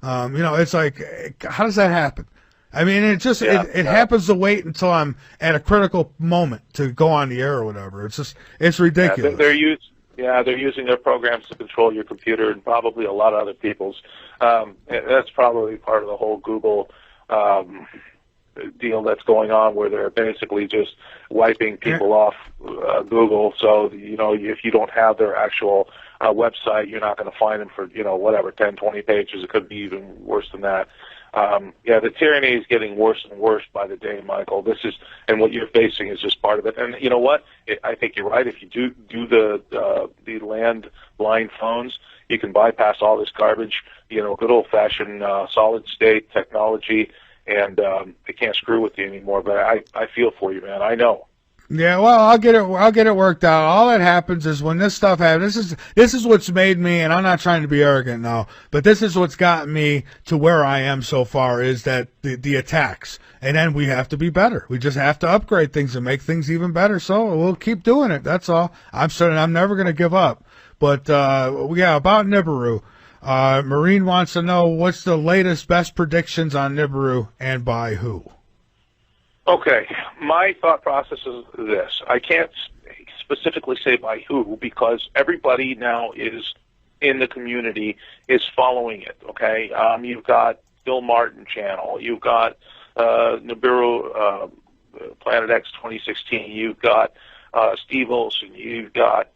It's like, how does that happen? I mean, it happens to wait until I'm at a critical moment to go on the air or whatever. It's ridiculous. They're using their programs to control your computer and probably a lot of other people's. That's probably part of the whole Google deal that's going on, where they're basically just wiping people off Google. So, if you don't have their actual website, you're not going to find them for, 10, 20 pages. It could be even worse than that. The tyranny is getting worse and worse by the day, Michael. And what you're facing is just part of it. And you know what? I think you're right. If you do the landline phones, you can bypass all this garbage, good old-fashioned solid state technology, and they can't screw with you anymore. But I feel for you, man. I know. Yeah, well, I'll get it worked out. All that happens is when this stuff happens. This is what's made me, and I'm not trying to be arrogant now, but this is what's gotten me to where I am so far, is that the attacks, and then we have to be better. We just have to upgrade things and make things even better. So we'll keep doing it. That's all. I'm never going to give up. But about Nibiru. Marine wants to know, what's the latest best predictions on Nibiru and by who? Okay, my thought process is this. I can't specifically say by who, because everybody now is in the community is following it, okay? You've got Bill Martin channel. You've got Nibiru, Planet X 2016. You've got Steve Olson. You've got,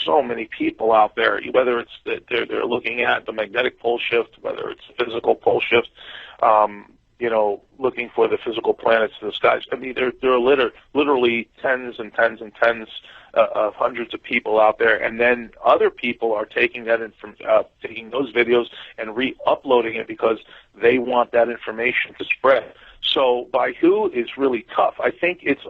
so many people out there, whether it's that they're looking at the magnetic pole shift, whether it's the physical pole shift, looking for the physical planets in the skies. I mean, there are literally tens and tens and tens of hundreds of people out there, and then other people are taking taking those videos and re-uploading it because they want that information to spread. So by who is really tough. I think it's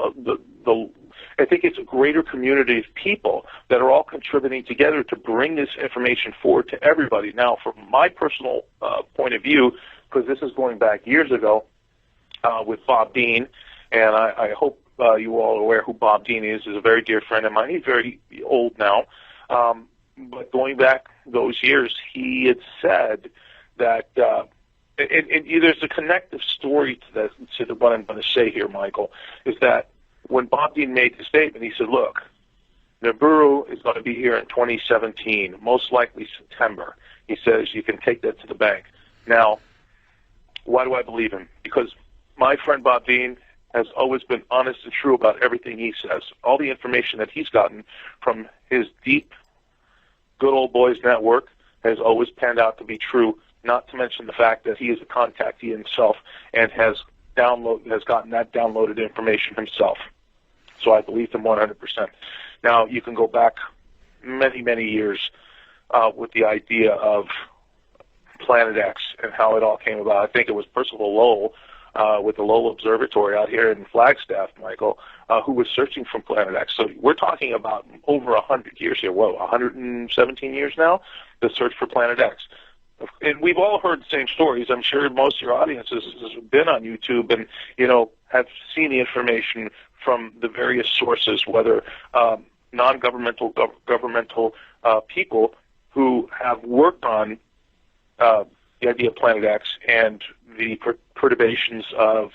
a greater community of people that are all contributing together to bring this information forward to everybody. Now, from my personal point of view, because this is going back years ago with Bob Dean, and I hope you all are aware who Bob Dean is a very dear friend of mine. He's very old now. But going back those years, he had said that there's a connective story to what I'm going to say here, Michael, is that when Bob Dean made the statement, he said, look, Nibiru is going to be here in 2017, most likely September. He says you can take that to the bank. Now, why do I believe him? Because my friend Bob Dean has always been honest and true about everything he says. All the information that he's gotten from his deep, good old boys network has always panned out to be true, not to mention the fact that he is a contactee himself and has gotten that downloaded information himself. So I believe him 100%. Now, you can go back many, many years with the idea of Planet X and how it all came about. I think it was Percival Lowell with the Lowell Observatory out here in Flagstaff, Michael, who was searching for Planet X. So we're talking about over 100 years here. 117 years now, the search for Planet X. And we've all heard the same stories. I'm sure most of your audience has been on YouTube and, have seen the information from the various sources, whether non-governmental, governmental people who have worked on the idea of Planet X and the perturbations of,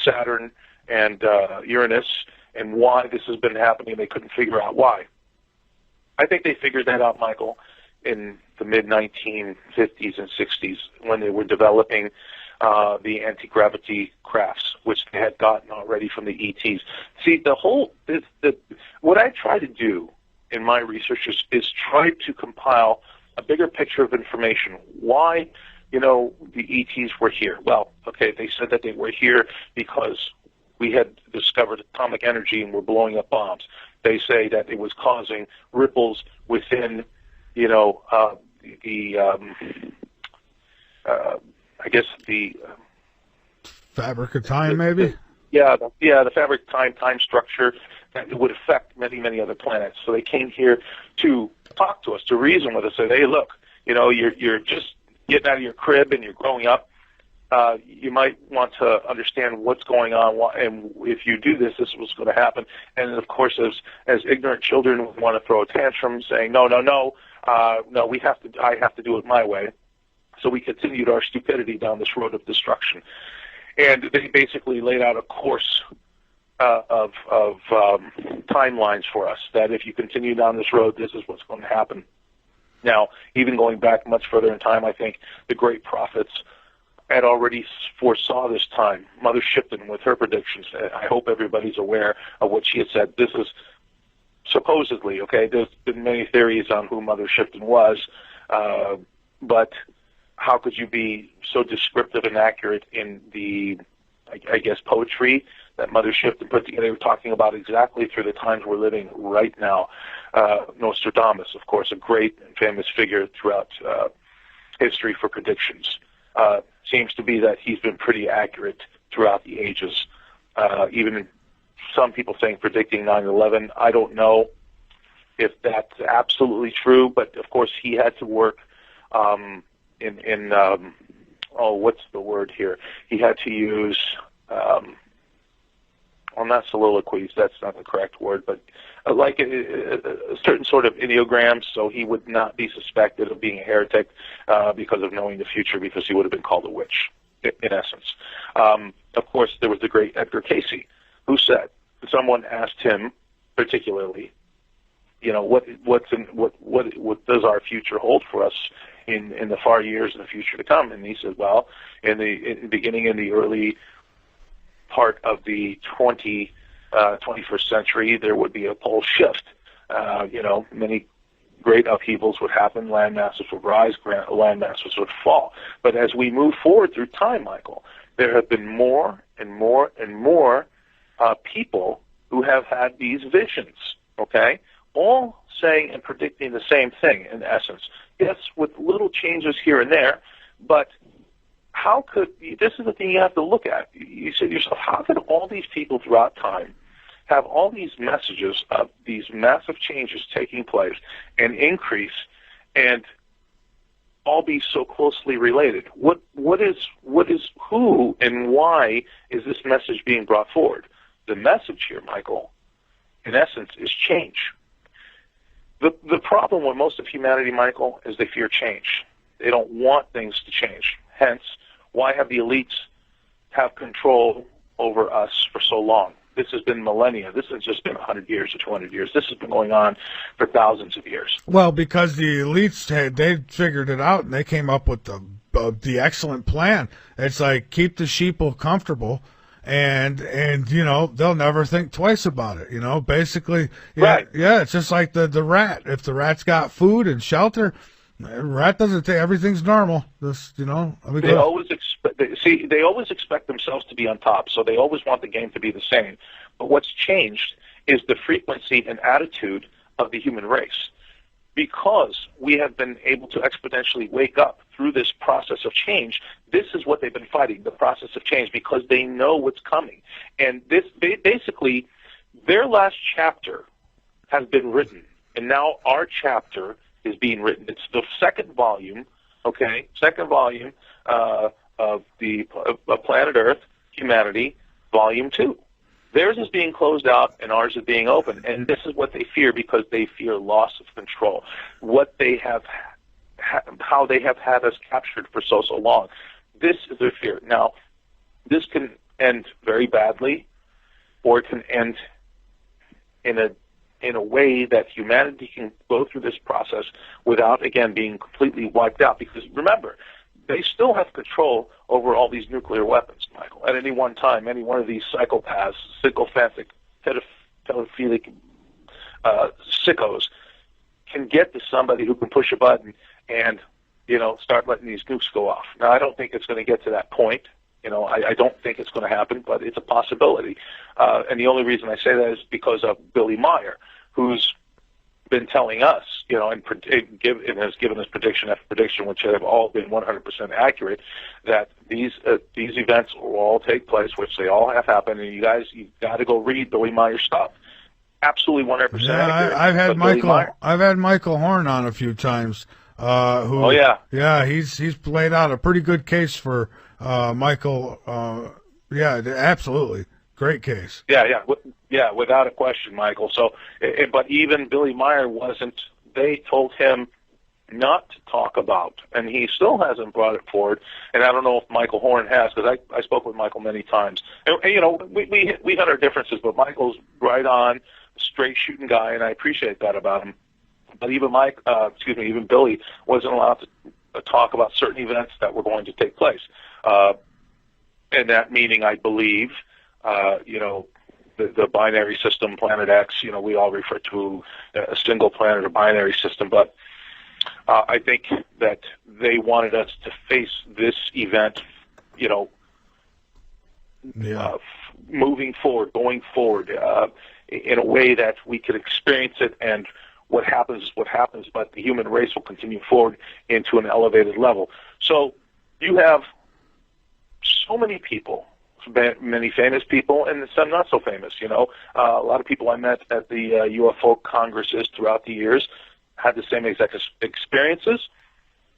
Saturn and Uranus, and why this has been happening. They couldn't figure out why. I think they figured that out, Michael, in the mid-1950s and 60s when they were developing the anti-gravity crafts, which they had gotten already from the ETs. See, what I try to do in my research is try to compile a bigger picture of information. Why, the ETs were here? Well, okay, they said that they were here because we had discovered atomic energy and were blowing up bombs. They say that it was causing ripples within, the fabric of time, maybe? The fabric of time structure that would affect many, many other planets. So they came here to talk to us, to reason with us, say, hey, look, you're just getting out of your crib and you're growing up. You might want to understand what's going on, and if you do this, this is what's going to happen. And of course, as ignorant children want to throw a tantrum, saying, no, No, I have to do it my way. So we continued our stupidity down this road of destruction. And they basically laid out a course of timelines for us, that if you continue down this road, this is what's going to happen. Now, even going back much further in time, I think the great prophets had already foresaw this time. Mother Shipton, with her predictions, I hope everybody's aware of what she had said. This is supposedly, okay, there's been many theories on who Mother Shipton was, but how could you be so descriptive and accurate in the, I guess, poetry that Mother Shipton put together? They were talking about exactly through the times we're living right now. Nostradamus, of course, a great and famous figure throughout history for predictions. Seems to be that he's been pretty accurate throughout the ages. Even some people saying predicting 9/11. I don't know if that's absolutely true, but of course he had to work what's the word here? He had to use, not soliloquies, that's not the correct word, but like a certain sort of ideograms, so he would not be suspected of being a heretic because of knowing the future, because he would have been called a witch, in essence. Of course, there was the great Edgar Cayce, who said, someone asked him particularly, what does our future hold for us in the far years in the future to come? And he said, well, in the beginning, in the early part of the 21st century, there would be a pole shift. Many great upheavals would happen, land masses would rise, land masses would fall. But as we move forward through time, Michael, there have been more and more and more people who have had these visions, okay? All saying and predicting the same thing, in essence. Yes, with little changes here and there, but how could, this is the thing you have to look at. You say to yourself, how could all these people throughout time have all these messages of these massive changes taking place and increase and all be so closely related? What is who and why is this message being brought forward? The message here, Michael, in essence, is change. The problem with most of humanity, Michael, is they fear change. They don't want things to change. Hence, why have the elites have control over us for so long? This has been millennia. This has just been 100 years or 200 years. This has been going on for thousands of years. Well, because the elites they figured it out, and they came up with the excellent plan. It's like, keep the sheeple comfortable, and they'll never think twice about it. Basically, right. Yeah, it's just like the rat. If the rat's got food and shelter, the rat doesn't take, everything's normal. They always expect themselves to be on top, so they always want the game to be the same. But what's changed is the frequency and attitude of the human race. Because we have been able to exponentially wake up through this process of change, this is what they've been fighting, the process of change, because they know what's coming. And this, basically, their last chapter has been written, and now our chapter is being written. It's the second volume of Planet Earth, Humanity, Volume 2. Theirs is being closed out, and ours is being open. And this is what they fear, because they fear loss of control. What they have, how they have had us captured for so long. This is their fear. Now, this can end very badly, or it can end in a way that humanity can go through this process without, again, being completely wiped out. Because remember, they still have control over all these nuclear weapons, Michael. At any one time, any one of these psychopaths, sycophantic, pedophilic sickos can get to somebody who can push a button and, start letting these nukes go off. Now, I don't think it's going to get to that point. I don't think it's going to happen, but it's a possibility. And the only reason I say that is because of Billy Meyer, who's been telling us, and has given us prediction after prediction, which have all been 100% accurate, that these events will all take place, which they all have happened. And you've got to go read Billy Meyer's stuff. Absolutely 100% accurate. I've had Michael Horn on a few times. He's played out a pretty good case for Michael. Absolutely. Great case. Yeah, without a question, Michael. So, but even Billy Meyer wasn't. They told him not to talk about, and he still hasn't brought it forward. And I don't know if Michael Horn has, because I spoke with Michael many times. And you know, we had our differences, but Michael's right on, straight shooting guy, and I appreciate that about him. But even even Billy wasn't allowed to talk about certain events that were going to take place. And that meaning, I believe, you know, the binary system, Planet X, you know, we all refer to a single planet or binary system, but I think that they wanted us to face this event, you know, moving forward, going forward, in a way that we could experience it, and what happens is what happens, but the human race will continue forward into an elevated level. So you have so many people, many famous people, and some not so famous. You know, a lot of people I met at the UFO congresses throughout the years had the same exact experiences.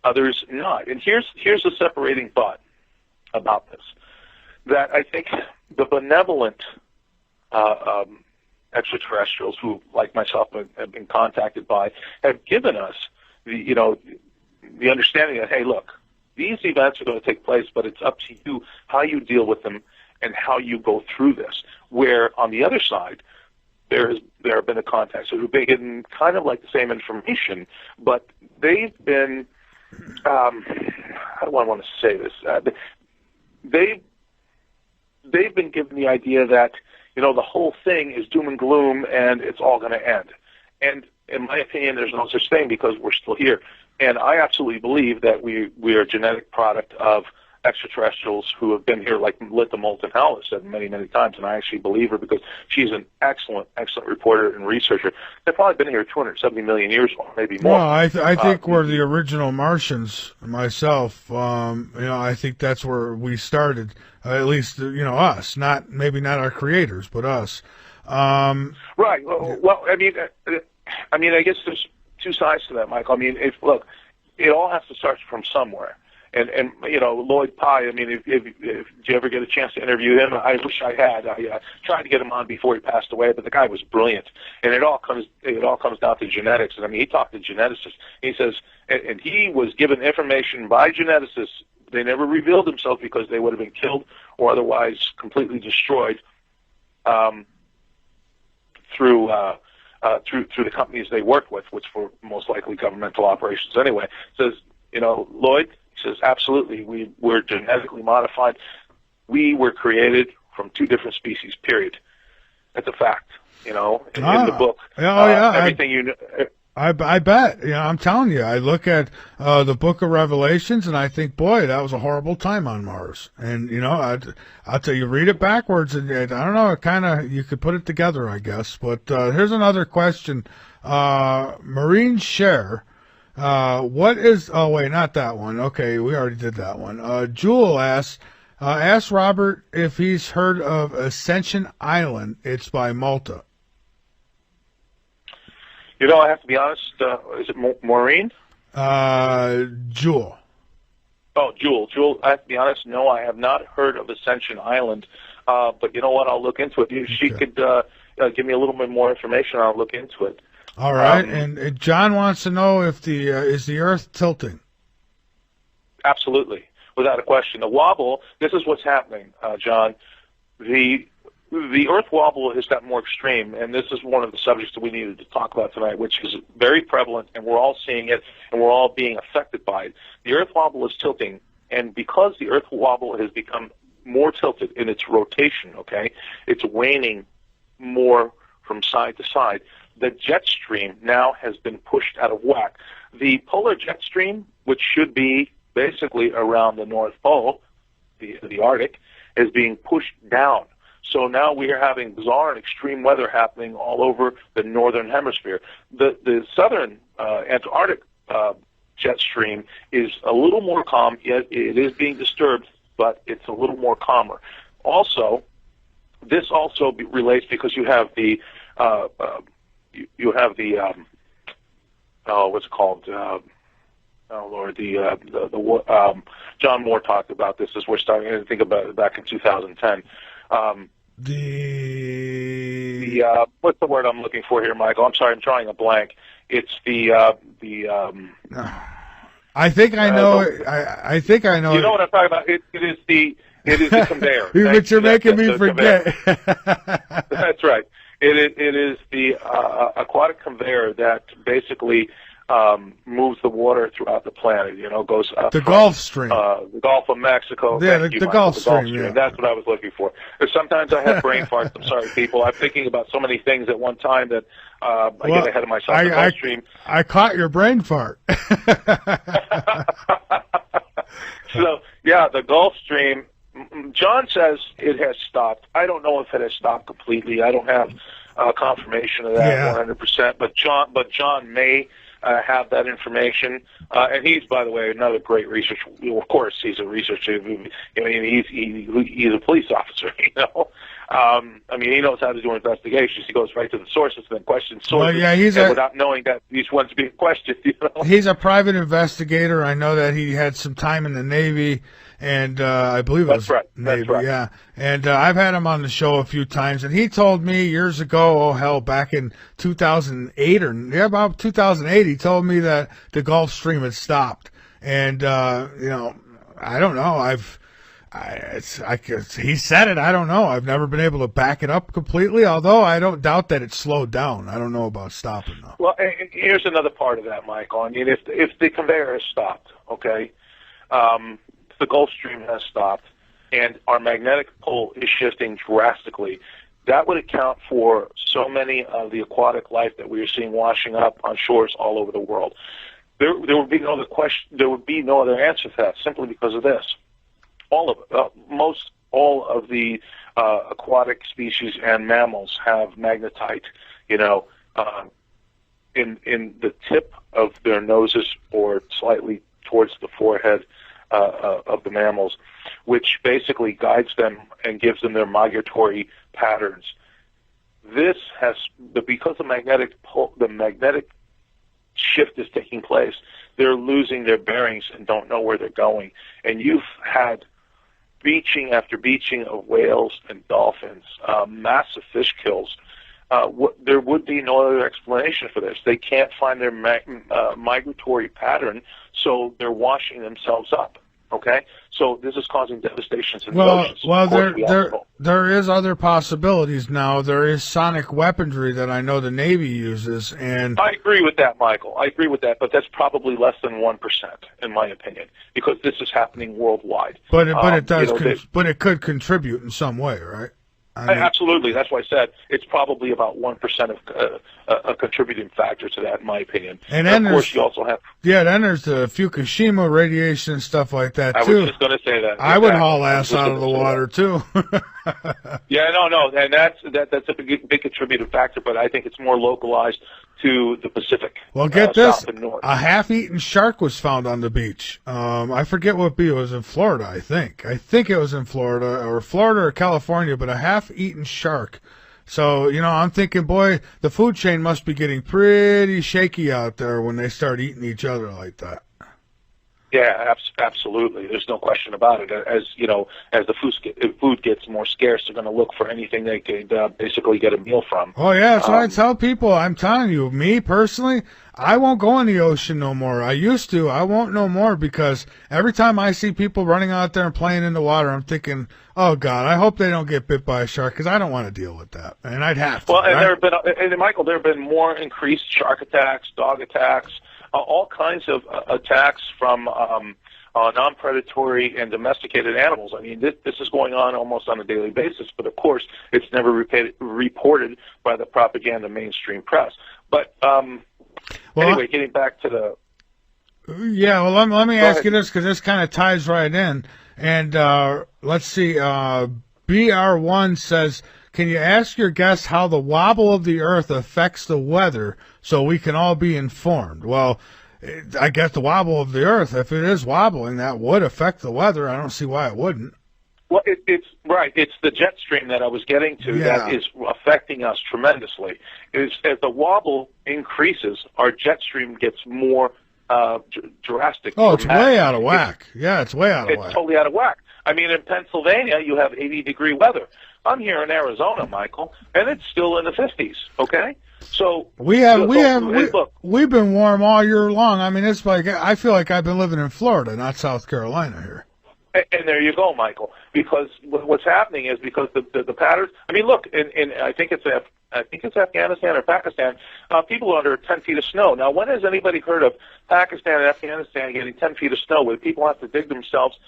Others not. And here's the separating thought about this: that I think the benevolent extraterrestrials who, like myself, have been contacted by, have given us the understanding that, hey, look, these events are going to take place, but it's up to you how you deal with them and how you go through this. Where on the other side, there have been a contact who've been getting kind of like the same information, but they've been how do I want to say this? They've been given the idea that, you know, the whole thing is doom and gloom and it's all going to end. And in my opinion, there's no such thing, because we're still here. And I absolutely believe that we are a genetic product of extraterrestrials who have been here, like Linda Moulton Howe has said many, many times, and I actually believe her because she's an excellent, excellent reporter and researcher. They've probably been here 270 million years, or maybe more. Well, I think we're the original Martians, myself. You know, I think that's where we started, at least, you know, us, maybe not our creators, but us. Right. Well, I mean, I guess there's two sides to that, Michael. I mean, look, it all has to start from somewhere. And you know, Lloyd Pye, I mean, if did you ever get a chance to interview him? I wish I had. I tried to get him on before he passed away, but the guy was brilliant. And it all comes down to genetics. And I mean, he talked to geneticists. He says, and he was given information by geneticists. They never revealed themselves because they would have been killed or otherwise completely destroyed through the companies they worked with, which were most likely governmental operations anyway. Says, you know, Lloyd, he says, absolutely, we're genetically modified. We were created from two different species, period. That's a fact, you know, in the book. Everything you know. I bet. You know, I'm telling you, I look at the Book of Revelations and I think, boy, that was a horrible time on Mars. And, you know, I'll tell you, read it backwards and I don't know, you could put it together, I guess. But here's another question. Marine Share, what is, oh wait, not that one. Okay, we already did that one. Jewel asks, ask Robert if he's heard of Ascension Island. It's by Malta. You know, I have to be honest. Is it Maureen? Jewel. Oh, Jewel. I have to be honest. No, I have not heard of Ascension Island. But you know what? I'll look into it. If she could give me a little bit more information, I'll look into it. All right. And John wants to know if is the Earth tilting? Absolutely, without a question. The wobble. This is what's happening, John. The Earth wobble has gotten more extreme, and this is one of the subjects that we needed to talk about tonight, which is very prevalent, and we're all seeing it, and we're all being affected by it. The Earth wobble is tilting, and because the Earth wobble has become more tilted in its rotation, okay, it's waning more from side to side. The jet stream now has been pushed out of whack. The polar jet stream, which should be basically around the North Pole, the Arctic, is being pushed down. So now we are having bizarre and extreme weather happening all over the northern hemisphere. The southern Antarctic jet stream is a little more calm. Yet it is being disturbed, but it's a little more calmer. Also, this also relates because you have the what's it called? Oh Lord, John Moore talked about this as we're starting to think about it back in 2010. what's the word I'm looking for here, Michael? I'm sorry, I'm drawing a blank. It's I think I know. I think I know. You know what I'm talking about? It is the conveyor. But you're making me forget. That's right. It is the aquatic conveyor that basically moves the water throughout the planet. You know, goes up the Gulf Stream, the Gulf of Mexico. Yeah, the Gulf Stream. Yeah. That's what I was looking for. Sometimes I have brain farts. I'm sorry, people. I'm thinking about so many things at one time that I get ahead of myself. The Gulf Stream. I caught your brain fart. So yeah, the Gulf Stream. John says it has stopped. I don't know if it has stopped completely. I don't have confirmation of that 100%. But John may have that information. And he's, by the way, another great researcher. Of course, he's a researcher. I mean, he's a police officer. You know, I mean, he knows how to do investigations. He goes right to the sources and then questions sources. Well, yeah, without knowing that these ones being questioned. You know? He's a private investigator. I know that he had some time in the Navy. And I believe it was Navy, yeah. And I've had him on the show a few times, and he told me years ago, back in 2008 about 2008, he told me that the Gulf Stream had stopped. And I don't know. He said it. I don't know. I've never been able to back it up completely. Although I don't doubt that it slowed down. I don't know about stopping though. Well, and here's another part of that, Michael. I mean, if the conveyor has stopped, okay. The Gulf Stream has stopped, and our magnetic pole is shifting drastically. That would account for so many of the aquatic life that we are seeing washing up on shores all over the world. There would be no other question. There would be no other answer to that, simply because of this. All of the aquatic species and mammals have magnetite, you know, in the tip of their noses or slightly towards the forehead. Of the mammals, which basically guides them and gives them their migratory patterns. This has because the magnetic shift is taking place. They're losing their bearings and don't know where they're going. And you've had beaching after beaching of whales and dolphins, massive fish kills. There would be no other explanation for this. They can't find their migratory pattern, so they're washing themselves up. Okay, so this is causing devastations in the oceans. Well, there is other possibilities now. There is sonic weaponry that I know the Navy uses, and I agree with that, Michael. I agree with that, but that's probably less than 1%, in my opinion, because this is happening worldwide. But it could contribute in some way, right? Absolutely. That's why I said it's probably about 1% of a contributing factor to that, in my opinion. And then of course, you also have. Yeah, then there's the Fukushima radiation and stuff like that, too. I was just going to say that. I would haul ass out of the water, too. Yeah, no. And that's a big contributing factor, but I think it's more localized to the Pacific. Well, get this. A half-eaten shark was found on the beach. I forget what beach. It was in Florida, I think. I think it was in Florida or California, but a half-eaten shark. So, I'm thinking, boy, the food chain must be getting pretty shaky out there when they start eating each other like that. Yeah, absolutely. There's no question about it. As the food gets more scarce, they're going to look for anything they could basically get a meal from. Oh yeah, that's what I tell people. I'm telling you, me personally, I won't go in the ocean no more. I used to. I won't no more because every time I see people running out there and playing in the water, I'm thinking, oh God, I hope they don't get bit by a shark because I don't want to deal with that, and I'd have to. Well, and right? Michael, there have been more increased shark attacks, dog attacks. All kinds of attacks from non-predatory and domesticated animals. I mean, this is going on almost on a daily basis, but of course, it's never reported by the propaganda mainstream press. But anyway, getting back to the... Yeah, well, let me ask you this, because this kind of ties right in. And let's see, BR1 says... Can you ask your guests how the wobble of the Earth affects the weather so we can all be informed? Well, I guess the wobble of the Earth, if it is wobbling, that would affect the weather. I don't see why it wouldn't. Well, it's right. It's the jet stream that I was getting to that is affecting us tremendously. As the wobble increases, our jet stream gets more drastic. Oh, it's way out of whack. It's way out of whack. It's totally out of whack. I mean, in Pennsylvania, you have 80-degree weather. I'm here in Arizona, Michael, and it's still in the 50s. Okay, so we've been warm all year long. I mean, it's like I feel like I've been living in Florida, not South Carolina here. And there you go, Michael. Because what's happening is because the patterns. I mean, look, in I think it's Afghanistan or Pakistan. People are under 10 feet of snow. Now, when has anybody heard of Pakistan and Afghanistan getting 10 feet of snow, where people have to dig themselves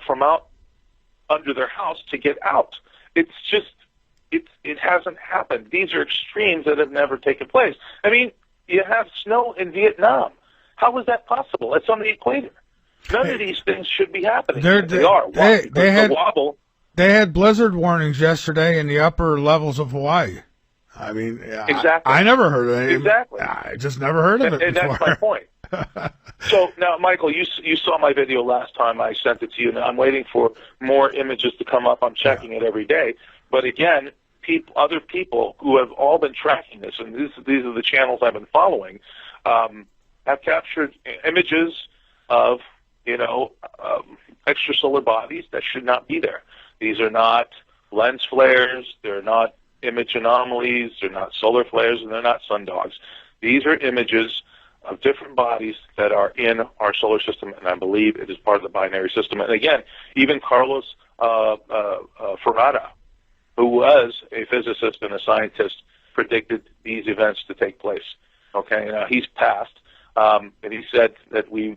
from out under their house to get out? It's just it hasn't happened. These are extremes that have never taken place. I mean, you have snow in Vietnam. How is that possible? It's on the equator. None of these things should be happening. They are. Why? They had the wobble. They had blizzard warnings yesterday in the upper levels of Hawaii. I mean, exactly. I never heard of it. Exactly. I just never heard of it and before. That's my point. So now, Michael, you saw my video last time I sent it to you. Now I'm waiting for more images to come up. I'm checking it every day. But again, other people who have all been tracking this, and these are the channels I've been following, have captured images of extrasolar bodies that should not be there. These are not lens flares. They're not image anomalies. They're not solar flares, and they're not sundogs. These are images of different bodies that are in our solar system, and I believe it is part of the binary system. And again, even Carlos Ferrara, who was a physicist and a scientist, predicted these events to take place. Okay, now he's passed, and he said that we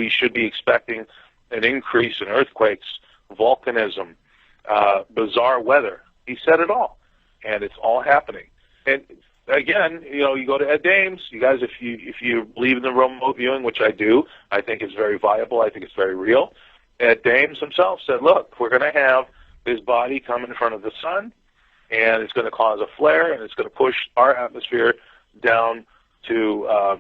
should be expecting an increase in earthquakes, volcanism, bizarre weather. He said it all, and it's all happening. And again, you go to Ed Dames. You guys, if you believe in the remote viewing, which I do, I think it's very viable. I think it's very real. Ed Dames himself said, look, we're going to have this body come in front of the sun, and it's going to cause a flare, and it's going to push our atmosphere down to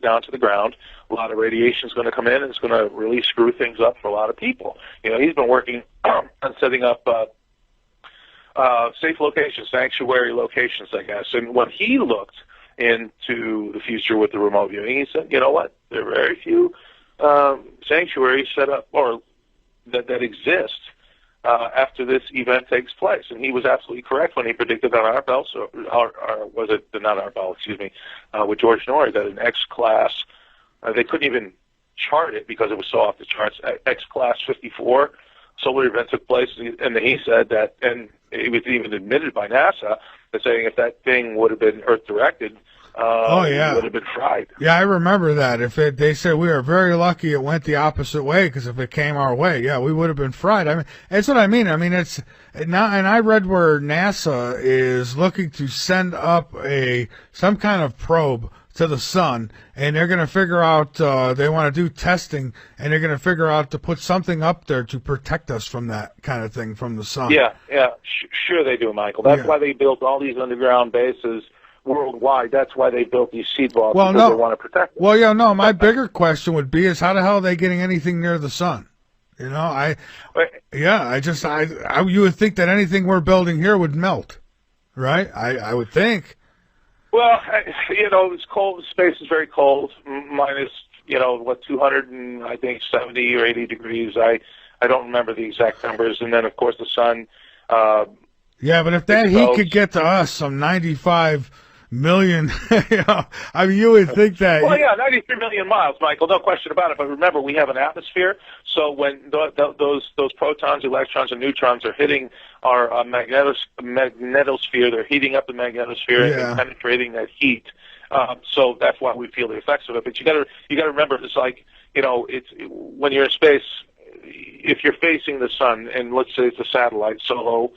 down to the ground. A lot of radiation is going to come in, and it's going to really screw things up for a lot of people. He's been working on setting up safe locations, sanctuary locations, I guess. And when he looked into the future with the remote viewing, he said, you know what? There are very few sanctuaries set up or that exist after this event takes place. And he was absolutely correct when he predicted on our belt, was it not our belt, excuse me, with George Norrie, that an X-class, they couldn't even chart it because it was so off the charts, X-class 54 solar event took place, and he said that, and it was even admitted by NASA, that saying if that thing would have been Earth-directed, it would have been fried. Yeah, I remember that. They said we were very lucky it went the opposite way, because if it came our way, we would have been fried. I mean, that's what I mean. I mean, it's now, and I read where NASA is looking to send up some kind of probe to the sun, and they're going to figure out, they want to do testing, and they're going to figure out to put something up there to protect us from that kind of thing from the sun. Yeah, sure they do, Michael. That's why they built all these underground bases worldwide. That's why they built these seed vaults, because they want to protect them. Well, my bigger question would be is how the hell are they getting anything near the sun? You would think that anything we're building here would melt, right? I would think. Well, it's cold. Space is very cold, minus, 270 or 80 degrees. I don't remember the exact numbers. And then, of course, the sun. But if that heat could get to us, some 95 million, you would think that. Well, 93 million miles, Michael, no question about it. But remember, we have an atmosphere, so when those protons, electrons, and neutrons are hitting our magnetosphere, they're heating up the magnetosphere and penetrating that heat. So that's why we feel the effects of it. But you got to remember, it's like it's when you're in space, if you're facing the sun, and let's say it's a satellite, SOHO,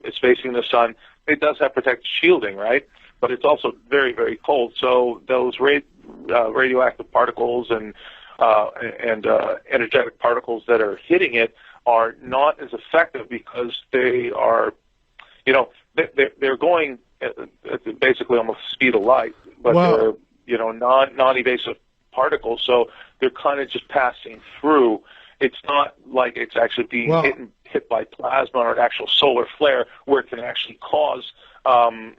it's facing the sun. It does have protective shielding, right? But it's also very, very cold. So those radioactive particles and energetic particles that are hitting it are not as effective because they are, they're going at basically almost the speed of light, but they're, non-evasive particles. So they're kind of just passing through. It's not like it's actually being hit by plasma or an actual solar flare where it can actually cause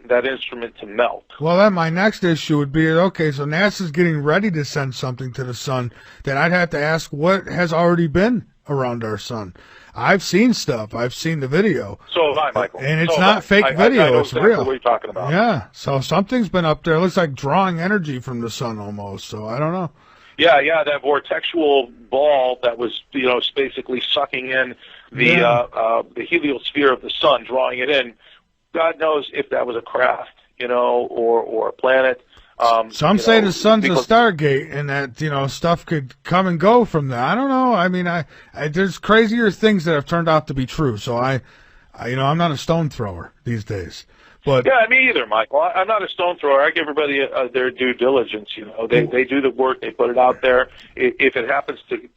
that instrument to melt. Well, then my next issue would be, okay, so NASA's getting ready to send something to the sun, then I'd have to ask what has already been around our sun. I've seen stuff. I've seen the video. So have I, Michael. And it's so not fake video. I know it's exactly real. What you're talking about. Yeah. So something's been up there. It looks like drawing energy from the sun almost. So I don't know. Yeah, that vortexual ball that was, basically sucking in the heliosphere of the sun, drawing it in. God knows if that was a craft, or a planet. Some say the sun's a Stargate, and that stuff could come and go from there. I don't know. I mean, I there's crazier things that have turned out to be true. So I'm not a stone thrower these days. But yeah, me either, Michael. I'm not a stone thrower. I give everybody their due diligence. They do the work. They put it out there. If it happens to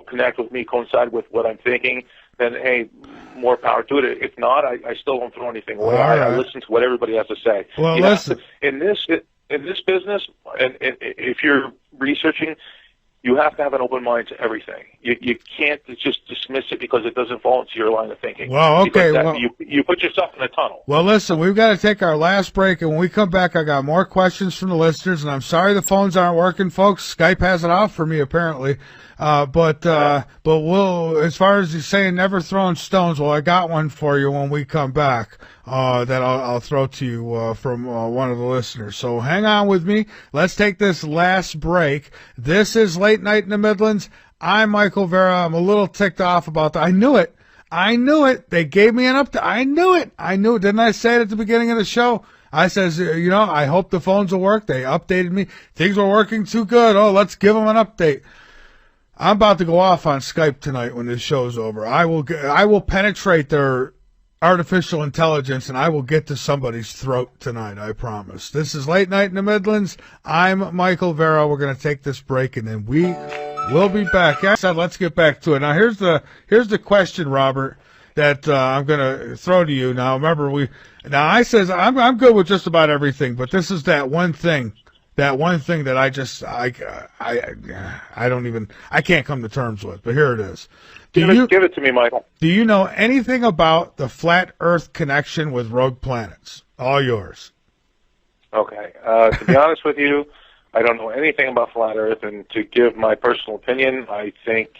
connect with me, coincide with what I'm thinking, then hey, more power to it. If not, I still don't throw anything away. Right. I listen to what everybody has to say. Well, listen. In this business, and if you're researching, you have to have an open mind to everything. You can't just dismiss it because it doesn't fall into your line of thinking. Well, okay. You put yourself in a tunnel. Well, listen, we've got to take our last break, and when we come back, I got more questions from the listeners, and I'm sorry the phones aren't working, folks. Skype has it off for me, apparently. But we'll, as far as you saying never throwing stones, well, I got one for you when we come back that I'll throw to you from one of the listeners. So hang on with me. Let's take this last break. This is Late Night in the Midlands. I'm Michael Vera. I'm a little ticked off about that. I knew it. They gave me an update. I knew it. Didn't I say it at the beginning of the show? I says, I hope the phones will work. They updated me. Things were working too good. Oh, let's give them an update. I'm about to go off on Skype tonight when this show's over. I will penetrate their artificial intelligence, and I will get to somebody's throat tonight, I promise. This is Late Night in the Midlands. I'm Michael Vera. We're going to take this break, and then we will be back. I said, let's get back to it. Now, here's the question, Robert, that I'm going to throw to you. Now, remember, I says I'm good with just about everything, but this is that one thing that I can't come to terms with, but here it is. Give it to me, Michael. Do you know anything about the flat Earth connection with rogue planets? All yours. Okay. To be honest with you, I don't know anything about flat Earth, and to give my personal opinion, I think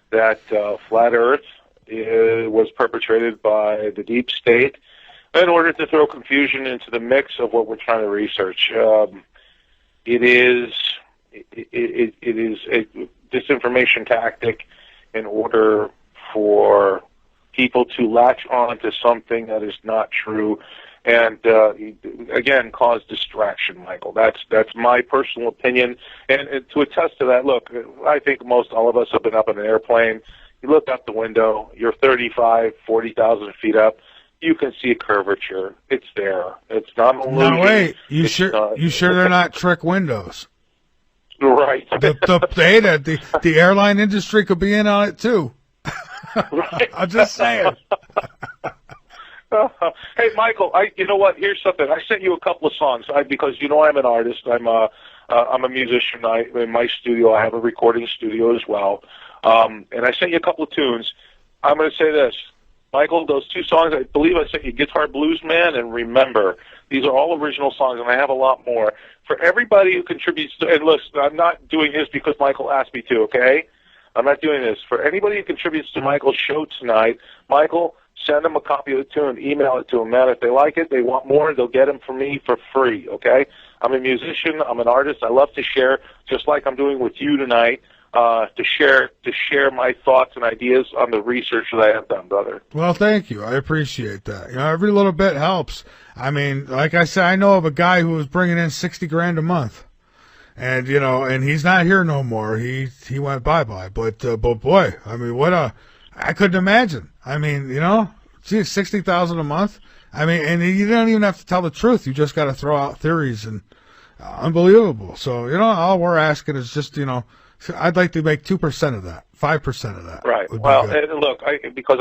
that flat Earth was perpetrated by the deep state in order to throw confusion into the mix of what we're trying to research. It is a disinformation tactic in order for people to latch on to something that is not true, and again, cause distraction. Michael, that's my personal opinion, and to attest to that, look, I think most all of us have been up in an airplane. You look out the window, you're 40,000 feet up. You can see a curvature. It's there. It's not an illusion. No, wait. You sure they're not trick windows? Right. The airline industry could be in on it too. Right. I'm just saying. Hey, Michael. You know what? Here's something. I sent you a couple of songs because I'm an artist. I'm a musician. In my studio, I have a recording studio as well. And I sent you a couple of tunes. I'm going to say this. Michael, those two songs, I believe I sent you Guitar Blues Man and Remember. These are all original songs, and I have a lot more. For everybody who contributes to, and listen, I'm not doing this because Michael asked me to, okay? I'm not doing this. For anybody who contributes to Michael's show tonight, Michael, send them a copy of the tune, email it to them, man. If they like it, they want more, they'll get them from me for free, okay? I'm a musician. I'm an artist. I love to share, just like I'm doing with you tonight. To share my thoughts and ideas on the research that I have done, brother. Well, thank you. I appreciate that. Every little bit helps. I mean, like I said, I know of a guy who was bringing in $60,000 a month, and and he's not here no more. He went bye-bye. But boy, I mean, I couldn't imagine. I mean, see, $60,000 a month. I mean, and you don't even have to tell the truth. You just got to throw out theories, and unbelievable. So all we're asking is just I'd like to make 2% of that, 5% of that. Right. Well, and look, because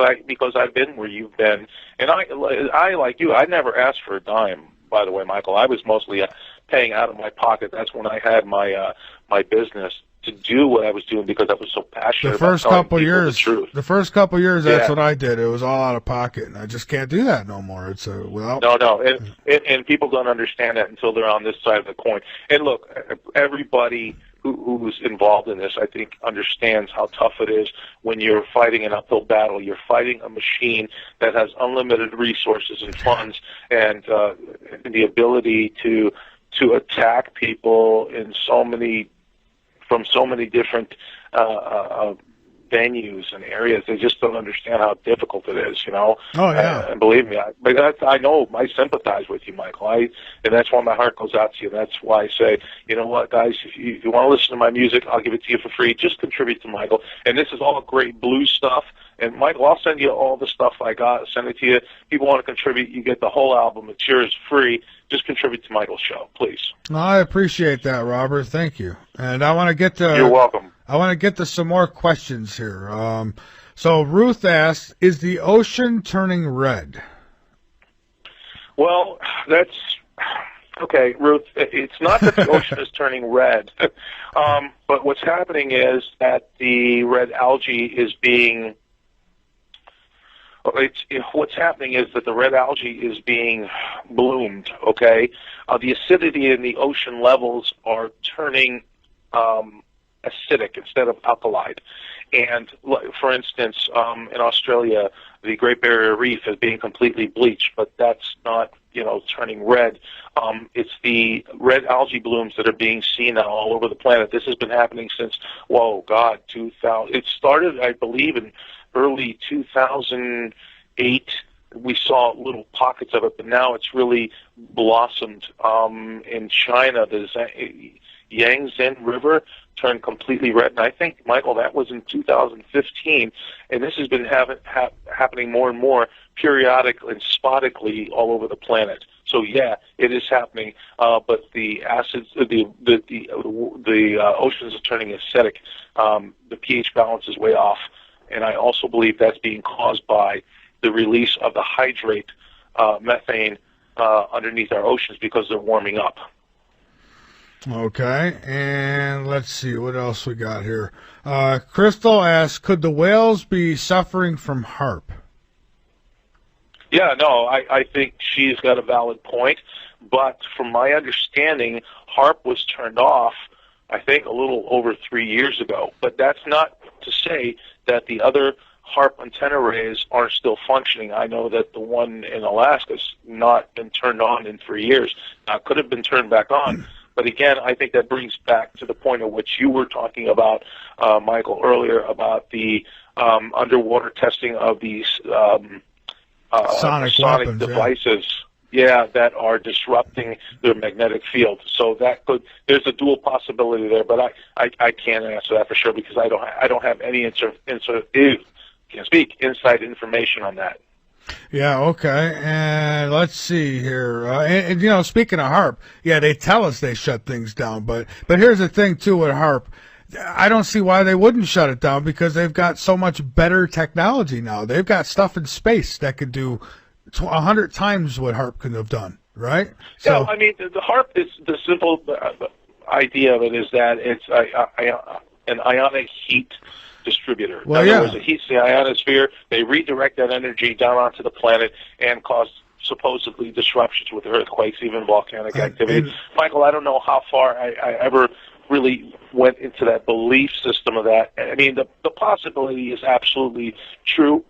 I've been where you've been, and I like you. I never asked for a dime. By the way, Michael, I was mostly paying out of my pocket. That's when I had my business to do what I was doing because I was so passionate. The first couple years, that's Yeah. what I did. It was all out of pocket, and I just can't do that no more. It's No, and people don't understand that until they're on this side of the coin. And look, everybody who's involved in this, I think, understands how tough it is when you're fighting an uphill battle. You're fighting a machine that has unlimited resources and funds, and the ability to attack people in from so many different venues and areas. They just don't understand how difficult it is, Oh, yeah. and believe me, I know, I sympathize with you, Michael. And that's why my heart goes out to you. That's why I say, you know what, guys, if you want to listen to my music, I'll give it to you for free. Just contribute to Michael. And this is all great blues stuff. And Michael, I'll send you all the stuff I got. Send it to you. People want to contribute, you get the whole album. It's yours free. Just contribute to Michael's show, please. I appreciate that, Robert. Thank you. And I want to get to. You're welcome. I want to get to some more questions here. So Ruth asks, "Is the ocean turning red?" Well, that's okay, Ruth. It's not that the ocean is turning red, but what's happening is that the red algae is being. What's happening is that the red algae is being bloomed. Okay, the acidity in the ocean levels are turning acidic instead of alkaline. And for instance, in Australia, the Great Barrier Reef is being completely bleached, but that's not, turning red. It's the red algae blooms that are being seen now all over the planet. This has been happening since, 2000. It started, I believe, in early 2008. We saw little pockets of it, but now it's really blossomed. In China, the Yangtze River turned completely red, and I think, Michael, that was in 2015, and this has been happening more and more periodically and sporadically all over the planet. So yeah, it is happening, but the acids, the oceans are turning acidic. The pH balance is way off, and I also believe that's being caused by the release of the hydrate methane underneath our oceans because they're warming up. Okay, and let's see what else we got here. Crystal asks, "Could the whales be suffering from HAARP?" Yeah, no, I think she's got a valid point, but from my understanding, HAARP was turned off, I think, a little over 3 years ago. But that's not to say that the other HAARP antenna arrays aren't still functioning. I know that the one in Alaska's not been turned on in 3 years. Could have been turned back on. But again, I think that brings back to the point of which you were talking about, Michael, earlier about the underwater testing of these sonic weapons, devices, that are disrupting their magnetic field. So there's a dual possibility there, but I can't answer that for sure because I don't have any inside information on that. Yeah, okay. And let's see here. And speaking of HAARP, they tell us they shut things down. But here's the thing, too, with HAARP. I don't see why they wouldn't shut it down because they've got so much better technology now. They've got stuff in space that could do 100 times what HAARP could have done, right? So, I mean, the HAARP is the simple idea of it is that it's an ionic heat distributor. Well, in other words, it heats the ionosphere. They redirect that energy down onto the planet and cause supposedly disruptions with earthquakes, even volcanic activity. Michael, I don't know how far I ever really went into that belief system of that. I mean, the possibility is absolutely true,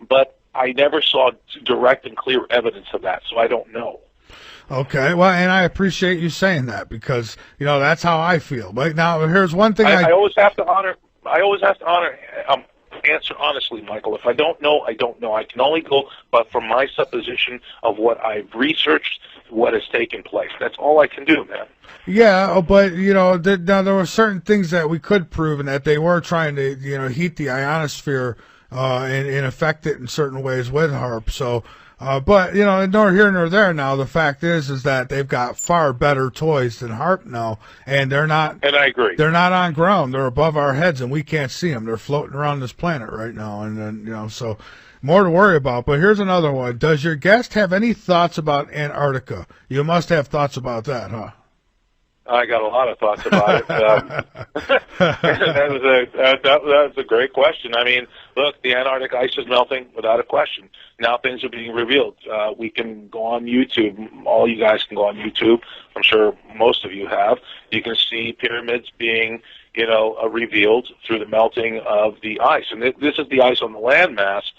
but I never saw direct and clear evidence of that, so I don't know. Okay, well, and I appreciate you saying that because, that's how I feel. But now, here's one thing I always have to honor. Answer honestly, Michael. If I don't know, I don't know. I can only go but from my supposition of what I've researched, what has taken place. That's all I can do, man. Yeah, but, now there were certain things that we could prove and that they were trying to, heat the ionosphere and affect it in certain ways with HAARP. So, but, nor here nor there now. The fact is that they've got far better toys than HAARP now, and they're not. And I agree. They're not on ground. They're above our heads, and we can't see them. They're floating around this planet right now, and then, so more to worry about. But here's another one. Does your guest have any thoughts about Antarctica? You must have thoughts about that, huh? I got a lot of thoughts about it. That was a great question. I mean, look, the Antarctic ice is melting without a question. Now things are being revealed. We can go on YouTube. All you guys can go on YouTube. I'm sure most of you have. You can see pyramids being, revealed through the melting of the ice. And this is the ice on the landmass,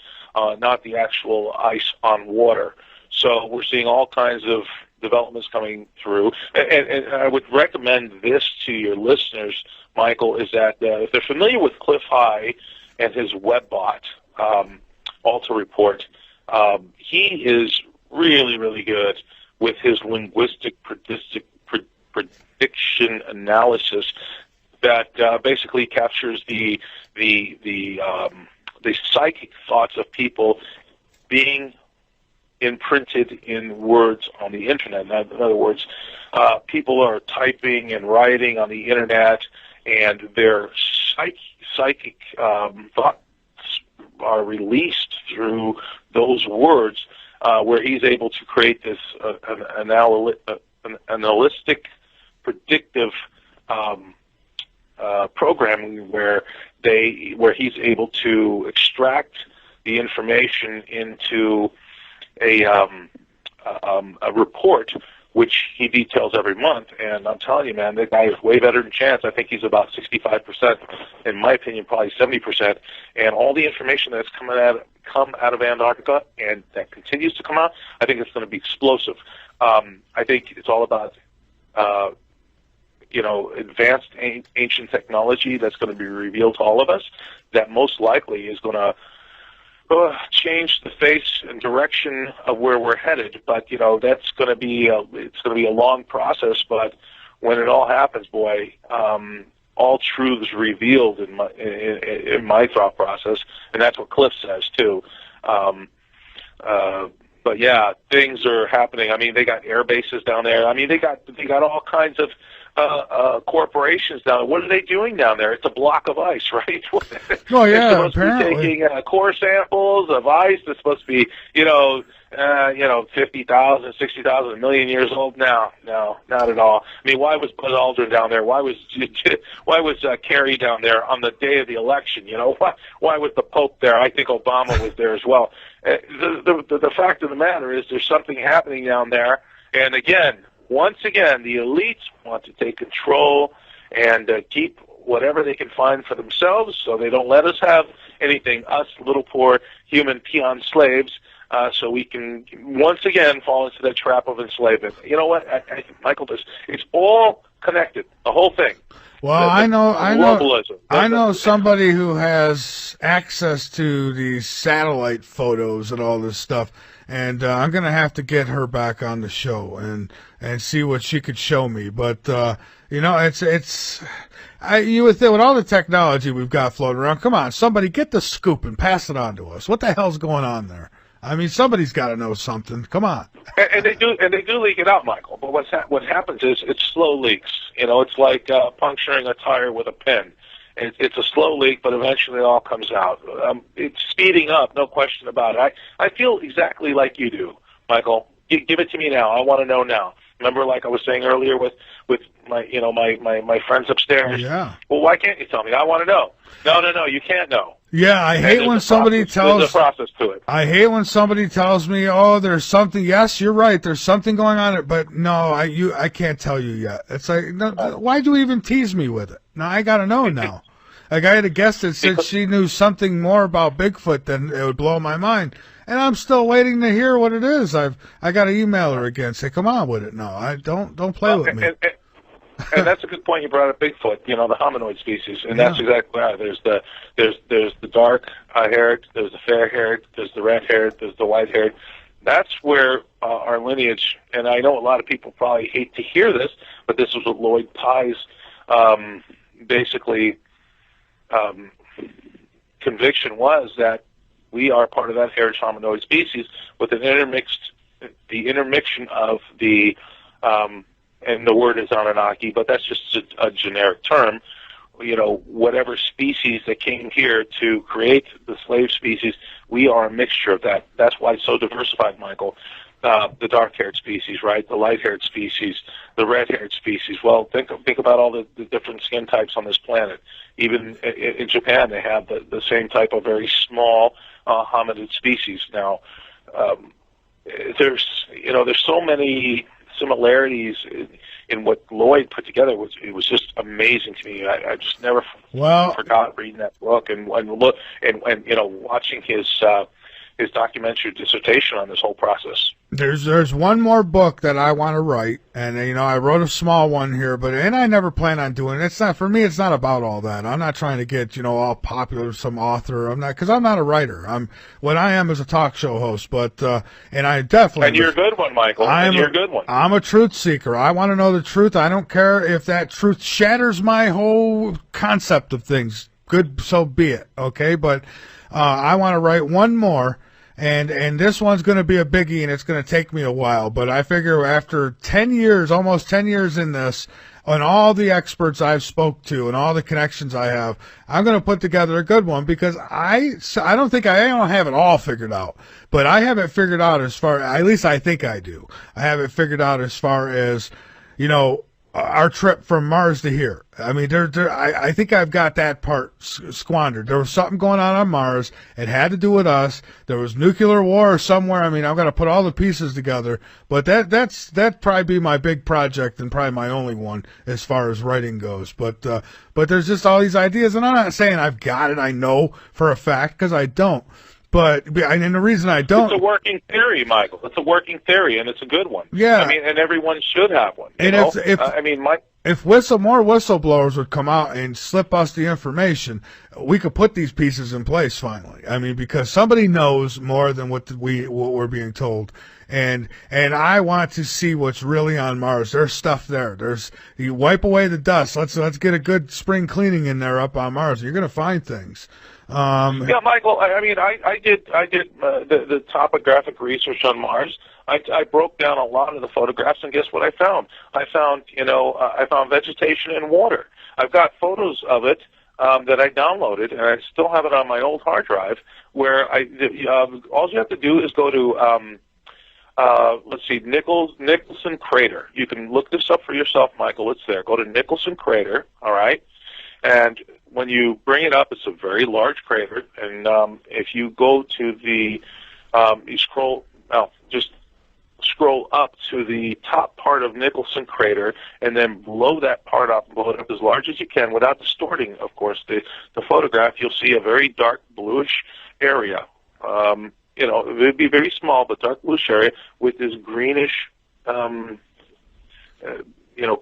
not the actual ice on water. So we're seeing all kinds of developments coming through, and I would recommend this to your listeners, Michael, is that if they're familiar with Cliff High and his WebBot, Alta Report, he is really, really good with his linguistic prediction analysis that basically captures the psychic thoughts of people being imprinted in words on the internet. In other words, people are typing and writing on the internet, and their psychic thoughts are released through those words, where he's able to create this analytic, predictive programming where he's able to extract the information into a report which he details every month. And I'm telling you, man, that guy is way better than Chance. I think he's about 65%, in my opinion, probably 70%. And all the information that's come out of Antarctica and that continues to come out, I think it's going to be explosive. I think it's all about advanced ancient technology that's going to be revealed to all of us that most likely is going to change the face and direction of where we're headed. But that's going to be a long process. But when it all happens, boy, all truths revealed in my thought process, and that's what Cliff says too. But yeah, things are happening. I mean, they got air bases down there. I mean, they got all kinds of corporations down there. What are they doing down there? It's a block of ice, right? Oh yeah, they're supposed apparently. to be taking core samples of ice that's supposed to be, 50,000, 60,000, a million years old. No, not at all. I mean, why was Buzz Aldrin down there? Why was Kerry down there on the day of the election? Why was the Pope there? I think Obama was there as well. The fact of the matter is there's something happening down there, and once again, the elites want to take control and keep whatever they can find for themselves, so they don't let us have anything, us little poor human peon slaves, so we can once again fall into the trap of enslavement. You know what, Michael, it's all connected, the whole thing. Well, I know somebody who has access to these satellite photos and all this stuff, and I'm going to have to get her back on the show and see what she could show me. But you would think with all the technology we've got floating around, come on, somebody get the scoop and pass it on to us. What the hell's going on there? I mean, somebody's got to know something. Come on. And they do leak it out, Michael. But what happens is it's slow leaks. It's like puncturing a tire with a pin. It's a slow leak, but eventually it all comes out. It's speeding up, no question about it. I feel exactly like you do, Michael. Give it to me now. I want to know now. Remember, like I was saying earlier with my friends upstairs. Yeah. Well, why can't you tell me? I want to know. No, you can't know. Yeah, I hate when somebody tells. There's a process to it. I hate when somebody tells me, "Oh, there's something." Yes, you're right. There's something going on, but no, I can't tell you yet. It's like, no, why'd you even tease me with it? Now I gotta know now. Like I had a guest that said she knew something more about Bigfoot than it would blow my mind, and I'm still waiting to hear what it is. I got to email her again. Say, come on with it. No, I don't play with me. And that's a good point you brought up. Bigfoot, the hominoid species, and that's exactly right. There's the dark haired, there's the fair haired, there's the red haired, there's the white haired. That's where our lineage. And I know a lot of people probably hate to hear this, but this was what Lloyd Pye's conviction was, that we are part of that heritage hominoid species with the intermixtion of the and the word is Anunnaki, but that's just a generic term. Whatever species that came here to create the slave species, we are a mixture of that. That's why it's so diversified, Michael. the dark-haired species, right? The light-haired species, the red-haired species. Well, think about all the different skin types on this planet. Even in Japan, they have the same type of very small hominid species. Now, there's so many similarities in what Lloyd put together. It was just amazing to me. I just never forgot reading that book and watching his documentary dissertation on this whole process. There's one more book that I want to write, and I wrote a small one here, and I never plan on doing it. It's not for me. It's not about all that. I'm not trying to get all popular, some author. Because I'm not a writer. What I am is a talk show host. But and I definitely. And you're a good one, Michael. You're a good one. I'm a truth seeker. I want to know the truth. I don't care if that truth shatters my whole concept of things. Good, so be it. Okay, but I want to write one more. And this one's going to be a biggie, and it's going to take me a while. But I figure after 10 years, almost 10 years in this, on all the experts I've spoke to and all the connections I have, I'm going to put together a good one because I don't have it all figured out. But I have it figured out at least I think I do. I have it figured out as far as, our trip from Mars to here. I mean, I think I've got that part squandered. There was something going on Mars. It had to do with us. There was nuclear war somewhere. I mean, I'm going to put all the pieces together. But that'd probably be my big project and probably my only one as far as writing goes. But there's just all these ideas, and I'm not saying I've got it. I know for a fact because I don't. And the reason I don't... It's a working theory, Michael. It's a working theory, and it's a good one. Yeah. I mean, and everyone should have one. If more whistleblowers would come out and slip us the information, we could put these pieces in place finally. I mean, because somebody knows more than what we're being told. And I want to see what's really on Mars. There's stuff there. You wipe away the dust. Let's get a good spring cleaning in there up on Mars. You're going to find things. Yeah, Michael. I mean, I did the topographic research on Mars. I broke down a lot of the photographs, and guess what I found? I found vegetation and water. I've got photos of it that I downloaded, and I still have it on my old hard drive. Where all you have to do is go to Nicholson Crater. You can look this up for yourself, Michael. It's there. Go to Nicholson Crater. All right, and when you bring it up, it's a very large crater, and if you go to the, just scroll up to the top part of Nicholson Crater, and then blow that part up, blow it up as large as you can without distorting, of course, the photograph. You'll see a very dark bluish area. It would be very small, but dark bluish area with this greenish,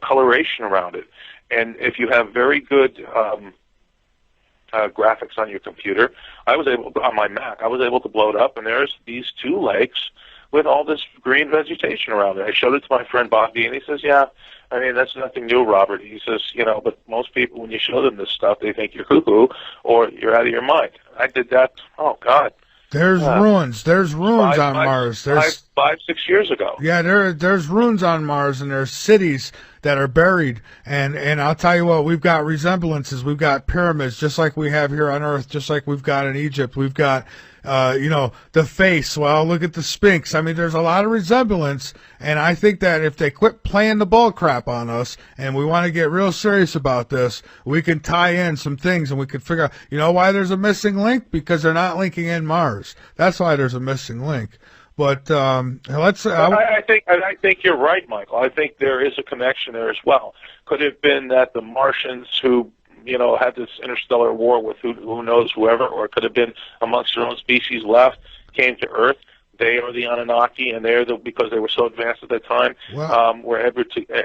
coloration around it. And if you have very good graphics on your computer, on my Mac, I was able to blow it up, and there's these two lakes with all this green vegetation around it. I showed it to my friend Bobby, and he says, yeah, I mean, that's nothing new, Robert. He says, but most people, when you show them this stuff, they think you're cuckoo or you're out of your mind. I did that, oh, God. There's ruins. There's ruins on Mars. There's 5, 6 years ago. Yeah, there's ruins on Mars, and there's cities that are buried. And I'll tell you what, we've got resemblances. We've got pyramids, just like we have here on Earth, just like we've got in Egypt. We've got, the face. Well, look at the Sphinx. I mean, there's a lot of resemblance. And I think that if they quit playing the bull crap on us, and we want to get real serious about this, we can tie in some things, and we can figure out, why there's a missing link? Because they're not linking in Mars. That's why there's a missing link. But I think you're right, Michael. I think there is a connection there as well. Could it have been that the Martians who had this interstellar war with who knows whoever, or it could have been amongst their own species left, came to Earth. They are the Anunnaki, and because they were so advanced at that time, were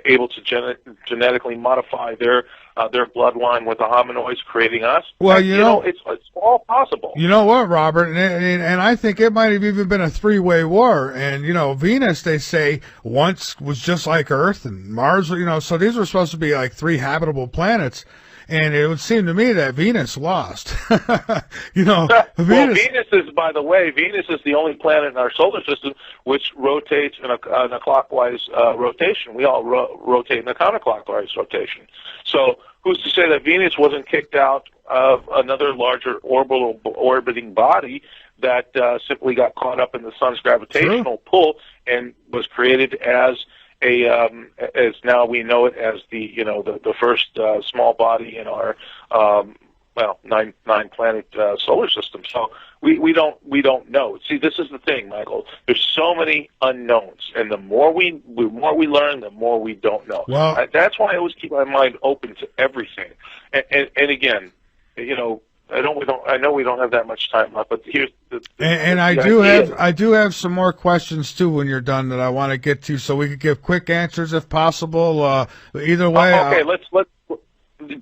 able to genetically modify their bloodline with the hominoids, creating us. Well, it's all possible. You know what, Robert? And I think it might have even been a three-way war. And Venus, they say, once was just like Earth, and Mars. So these were supposed to be like three habitable planets. And it would seem to me that Venus lost. Venus is, by the way, Venus is the only planet in our solar system which rotates in a clockwise rotation. We all rotate in a counterclockwise rotation. So who's to say that Venus wasn't kicked out of another larger orbiting body that simply got caught up in the sun's gravitational pull and was created as as now we know it as the first small body in our nine planet solar system. So we don't know. See, this is the thing, Michael. There's so many unknowns, and the more we learn, the more we don't know. Well, that's why I always keep my mind open to everything. And again, I know we don't have that much time left, but here's I do have some more questions too when you're done that I want to get to, so we could give quick answers if possible. Either way. Okay, let's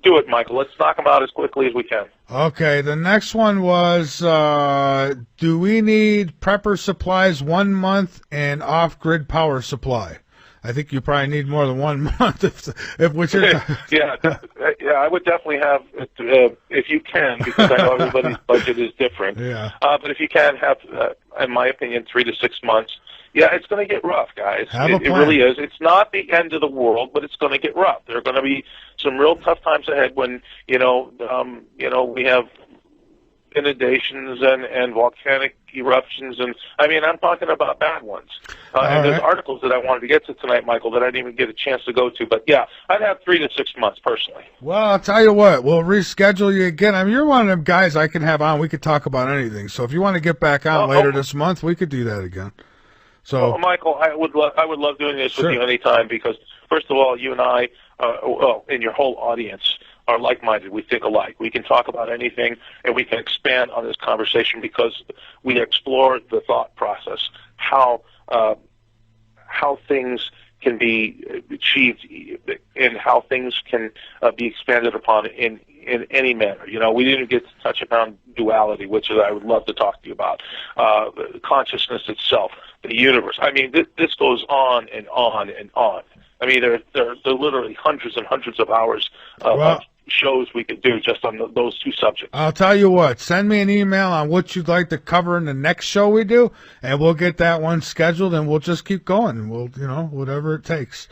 do it, Michael. Let's knock them out as quickly as we can. Okay, the next one was, do we need prepper supplies 1 month and off-grid power supply? I think you probably need more than 1 month if which is yeah, I would definitely have if you can, because I know everybody's budget is different. Yeah. But if you can have, in my opinion, 3 to 6 months. Yeah, it's going to get rough, guys. It really is. It's not the end of the world, but it's going to get rough. There are going to be some real tough times ahead when we have inundations and volcanic eruptions, and I mean, I'm talking about bad ones. And there's articles that I wanted to get to tonight, Michael, that I didn't even get a chance to go to. But yeah, I'd have 3 to 6 months personally. Well, I'll tell you what, we'll reschedule you again. I mean, you're one of them guys I can have on. We could talk about anything. So if you want to get back on later this month, we could do that again. So, Michael, I would love doing this with you anytime, because first of all, you and I, and your whole audience are like-minded. We think alike. We can talk about anything, and we can expand on this conversation because we explore the thought process, how things can be achieved, and how things can be expanded upon in any manner. We didn't get to touch upon duality, which I would love to talk to you about. Consciousness itself, the universe. I mean, this goes on and on and on. I mean, there are literally hundreds and hundreds of hours of shows we could do just on those two subjects. I'll tell you what, send me an email on what you'd like to cover in the next show we do, and we'll get that one scheduled, and we'll just keep going, and we'll, whatever it takes.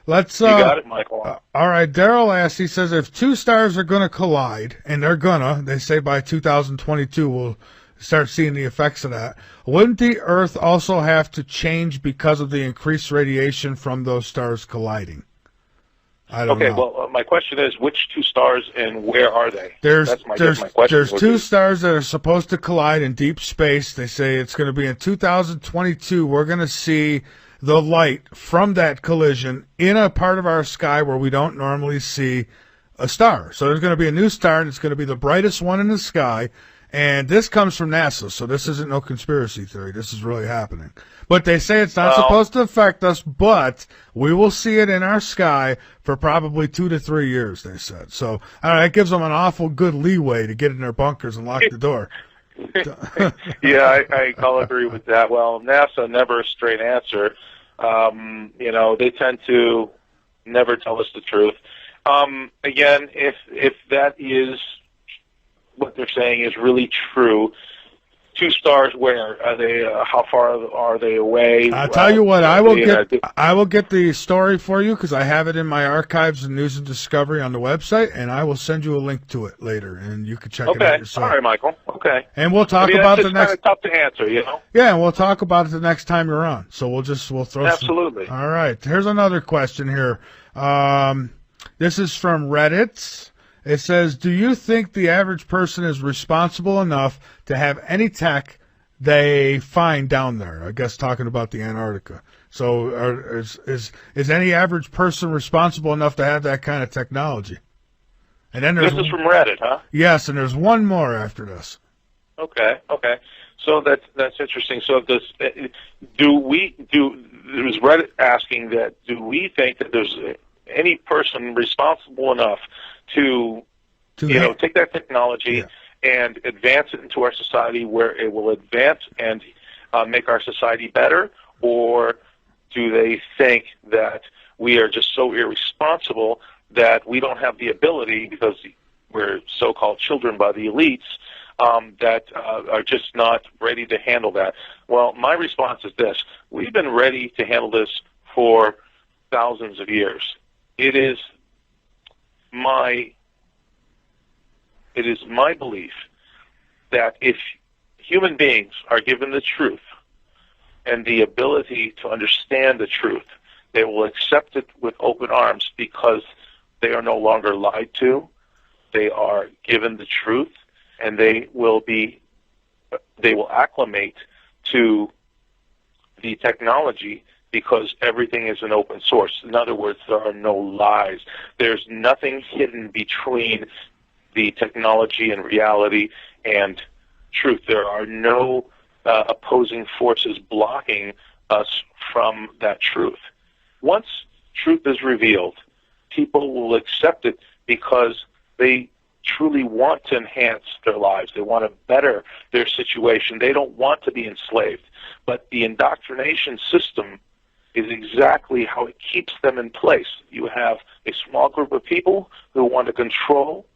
Let's. You got it, Michael. All right, Daryl asks, he says, if two stars are going to collide, and they say by 2022 we'll start seeing the effects of that, wouldn't the Earth also have to change because of the increased radiation from those stars colliding? I don't know. Well, my question is, which two stars and where are they? There's two stars that are supposed to collide in deep space. They say it's going to be in 2022. We're going to see the light from that collision in a part of our sky where we don't normally see a star. So there's going to be a new star, and it's going to be the brightest one in the sky. And this comes from NASA, so this isn't no conspiracy theory. This is really happening. But they say it's not supposed to affect us, but we will see it in our sky for probably 2 to 3 years, they said. So that gives them an awful good leeway to get in their bunkers and lock the door. Yeah, I'll agree with that. Well, NASA, never a straight answer. They tend to never tell us the truth. Again, if that is what they're saying is really true, two stars, where are they? How far are they away? I'll tell you what, I will get the story for you because I have it in my archives and News and Discovery on the website, and I will send you a link to it later, and you can check it out yourself. All right, Michael. Okay. And we'll talk about the next. It's kind of tough to answer, Yeah, and we'll talk about it the next time you're on. So we'll throw. Absolutely. All right. Here's another question here. This is from Reddit. It says, do you think the average person is responsible enough to have any tech they find down there? I guess talking about the Antarctica. So is any average person responsible enough to have that kind of technology? And then this is from Reddit, huh? Yes, and there's one more after this. Okay. So that's interesting. So there's Reddit asking that, do we think that there's any person responsible enough to take that technology and advance it into our society where it will advance and make our society better? Or do they think that we are just so irresponsible that we don't have the ability, because we're so-called children by the elites, that are just not ready to handle that? Well, my response is this. We've been ready to handle this for thousands of years. It is my belief that if human beings are given the truth and the ability to understand the truth, they will accept it with open arms because they are no longer lied to. They are given the truth, and they will acclimate to the technology because everything is an open source. In other words, there are no lies. There's nothing hidden between the technology and reality and truth. There are no opposing forces blocking us from that truth. Once truth is revealed, people will accept it because they truly want to enhance their lives. They want to better their situation. They don't want to be enslaved. But the indoctrination system is exactly how it keeps them in place. You have a small group of people who want to control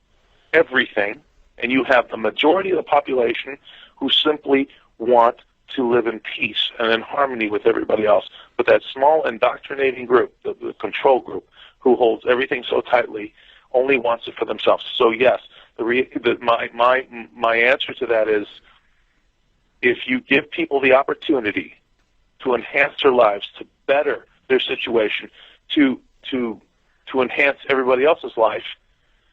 everything, and you have the majority of the population who simply want to live in peace and in harmony with everybody else. But that small indoctrinating group, the control group, who holds everything so tightly, only wants it for themselves. So yes, my answer to that is, if you give people the opportunity to enhance their lives, to better their situation, to enhance everybody else's life,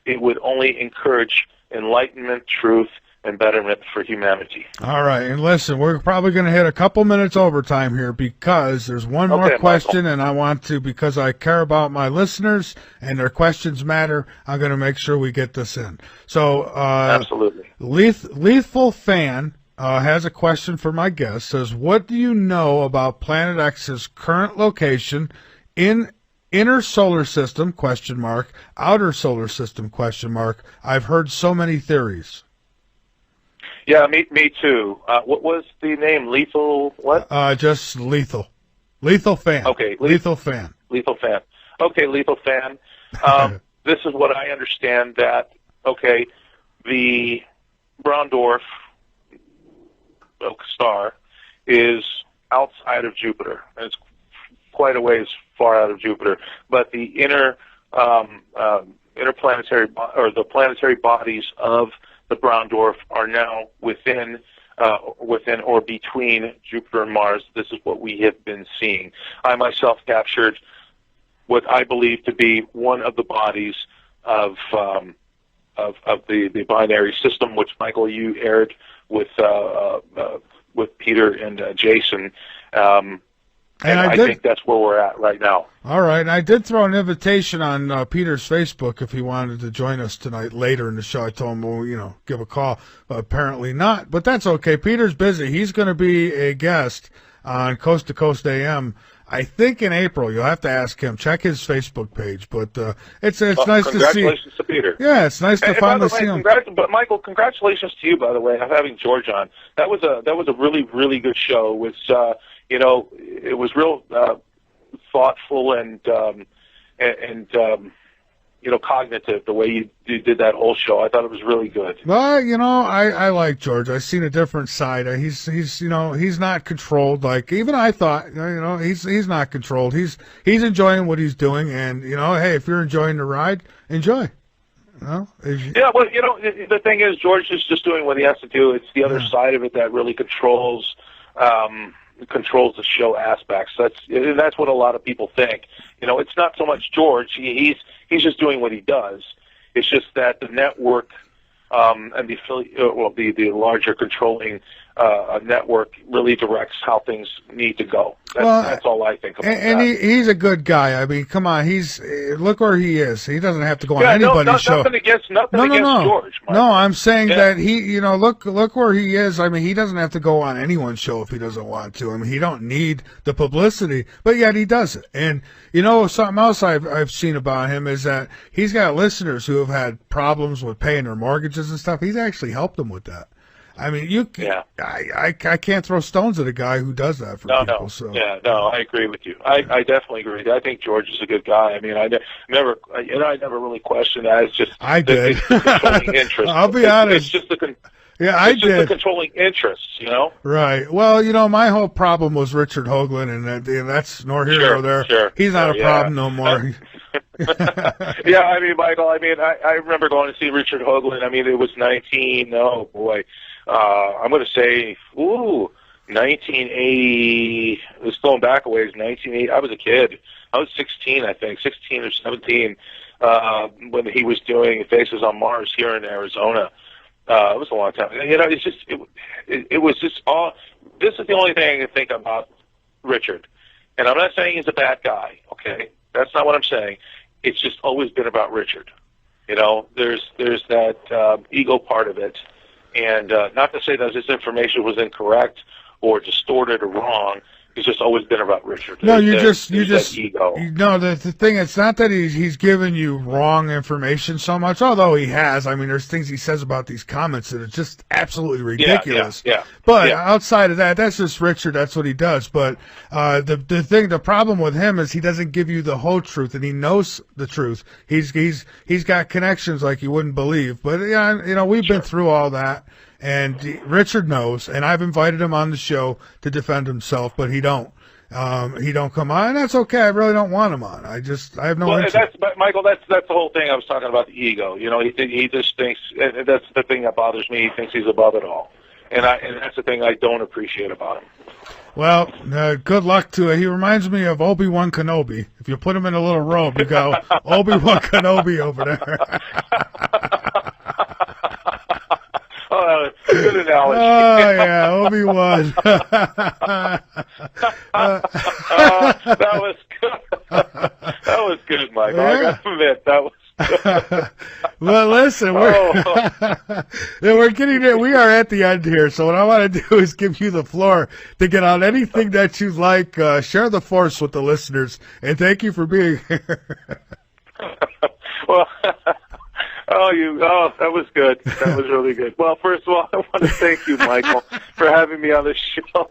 it would only encourage enlightenment, truth, and betterment for humanity. All right, and listen, we're probably going to hit a couple minutes overtime here because there's one more question, and I want to, because I care about my listeners and their questions matter, I'm going to make sure we get this in. So, absolutely. Lethal Fan has a question for my guest. Says, what do you know about Planet X's current location in inner solar system, ? Outer solar system, ? I've heard so many theories. Yeah, me too. What was the name? Lethal what? Just Lethal. Lethal Fan. Okay. Lethal Fan. Lethal Fan. Okay, Lethal Fan. This is what I understand, that, okay, the brown dwarf star is outside of Jupiter, and it's quite a ways far out of Jupiter. But the interplanetary or the planetary bodies of the brown dwarf are now within or between Jupiter and Mars. This is what we have been seeing. I myself captured what I believe to be one of the bodies of the binary system, which, Michael, you aired with Peter and Jason. And I think that's where we're at right now. All right. And I did throw an invitation on Peter's Facebook if he wanted to join us tonight later in the show. I told him, well, give a call. Apparently not, but that's okay. Peter's busy. He's going to be a guest on Coast to Coast AM, I think, in April. You'll have to ask him. Check his Facebook page. But it's nice to see. Congratulations to Peter. Yeah, it's nice to finally see him. But Michael, congratulations to you, by the way, of having George on. That was a really, really good show. It was it was real thoughtful and cognitive, the way you did that whole show. I thought it was really good. Well, I like George. I've seen a different side. He's not controlled like even I thought. He's not controlled. He's enjoying what he's doing, and hey, if you're enjoying the ride, enjoy. Yeah, well, the thing is, George is just doing what he has to do. It's the other side of it that really controls the show aspects. That's what a lot of people think. It's not so much George. He's just doing what he does. It's just that the network and the affiliate, the larger controlling network really directs how things need to go. That's all I think about and that. He's a good guy. I mean, come on, look where he is. He doesn't have to go on anybody's show. Nothing against George. Mark. No, I'm saying that he, look where he is. I mean, he doesn't have to go on anyone's show if he doesn't want to. I mean, he don't need the publicity, but yet he does it. And something else I've seen about him is that he's got listeners who have had problems with paying their mortgages and stuff. He's actually helped them with that. I mean, I can't throw stones at a guy who does that for people. No. So. Yeah, no, I agree with you. I definitely agree. I think George is a good guy. I mean, I never really questioned that. It's just I did. It's the controlling interest. I'll be honest. It's just the I did. The controlling interests, Right. Well, my whole problem was Richard Hoagland, and that's nor here nor there. Sure. He's not a problem no more. Yeah, I mean, Michael, I remember going to see Richard Hoagland. I mean, it was I'm going to say, 1980. It's going back a ways. 1980. I was a kid. I was 16, I think, 16 or 17, when he was doing Faces on Mars here in Arizona. It was a long time. You know, it's just it was just all. This is the only thing I can think about Richard, and I'm not saying he's a bad guy. Okay, that's not what I'm saying. It's just always been about Richard. You know, there's that ego part of it, and not to say that this information was incorrect or distorted or wrong. It's just always been about Richard. No, you There's just that ego. no. The thing, it's not that he's giving you wrong information so much, although he has. I mean, there's things he says about these comments that are just absolutely ridiculous. Yeah. But outside of that, that's just Richard. That's what he does. But the problem with him is he doesn't give you the whole truth, and he knows the truth. He's got connections like you wouldn't believe. But yeah, you know, we've been through all that. And Richard knows, and I've invited him on the show to defend himself, but he don't. He don't come on, and that's okay. I really don't want him on. I have no interest. But Michael, that's the whole thing I was talking about, the ego. You know, he just thinks, and that's the thing that bothers me. He thinks he's above it all, and that's the thing I don't appreciate about him. Well, good luck to it. He reminds me of Obi-Wan Kenobi. If you put him in a little robe, you go Obi-Wan Kenobi over there. Oh, good analogy. Oh, yeah, Obi-Wan. That was good. That was good, Michael. Yeah. I got to admit, that was good. Well, listen, we're getting there. We are at the end here, so what I want to do is give you the floor to get on anything that you like. Share the force with the listeners, and thank you for being here. Well, that was good. That was really good. Well, first of all, I want to thank you, Michael, for having me on the show.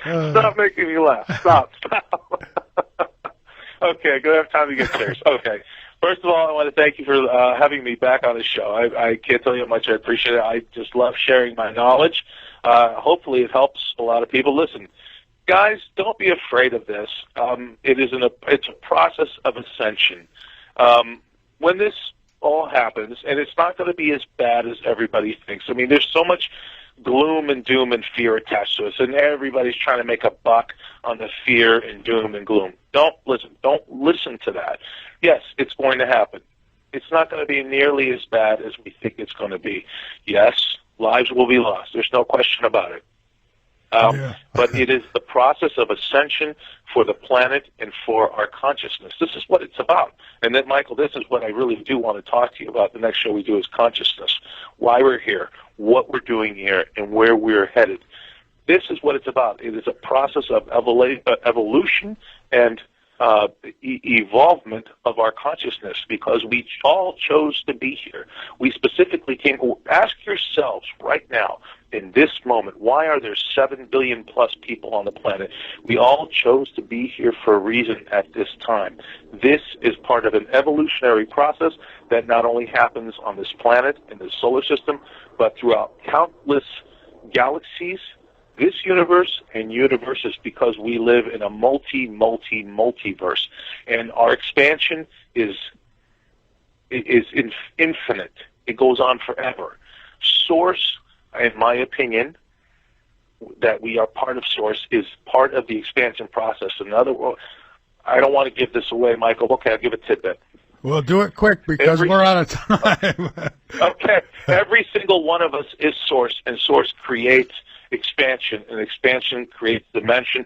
Stop making me laugh. Stop. Okay, I'm going to have time to get serious. Okay. First of all, I want to thank you for having me back on the show. I can't tell you how much I appreciate it. I just love sharing my knowledge. Hopefully it helps a lot of people. Listen, guys, don't be afraid of this. It's a process of ascension. When this all happens, and it's not going to be as bad as everybody thinks. I mean, there's so much gloom and doom and fear attached to us, and everybody's trying to make a buck on the fear and doom and gloom. Don't listen to that. Yes, it's going to happen. It's not going to be nearly as bad as we think it's going to be. Yes, lives will be lost. There's no question about it. But it is the process of ascension for the planet and for our consciousness. This is what it's about. And then, Michael, this is what I really do want to talk to you about. The next show we do is consciousness. Why we're here, what we're doing here, and where we're headed. This is what it's about. It is a process of evolution and evolvement of our consciousness, because we all chose to be here. We specifically came. Ask yourselves right now, in this moment, why are there 7 billion plus people on the planet? We all chose to be here for a reason at this time. This is part of an evolutionary process that not only happens on this planet, in the solar system, but throughout countless galaxies, this universe and universes, because we live in a multiverse, and our expansion is infinite. It goes on forever. Source, in my opinion, that we are part of Source, is part of the expansion process. In other words, I don't want to give this away, Michael. Okay, I'll give a tidbit. Well, do it quick, because we're out of time. Okay, every single one of us is Source, and Source creates expansion, and expansion creates dimension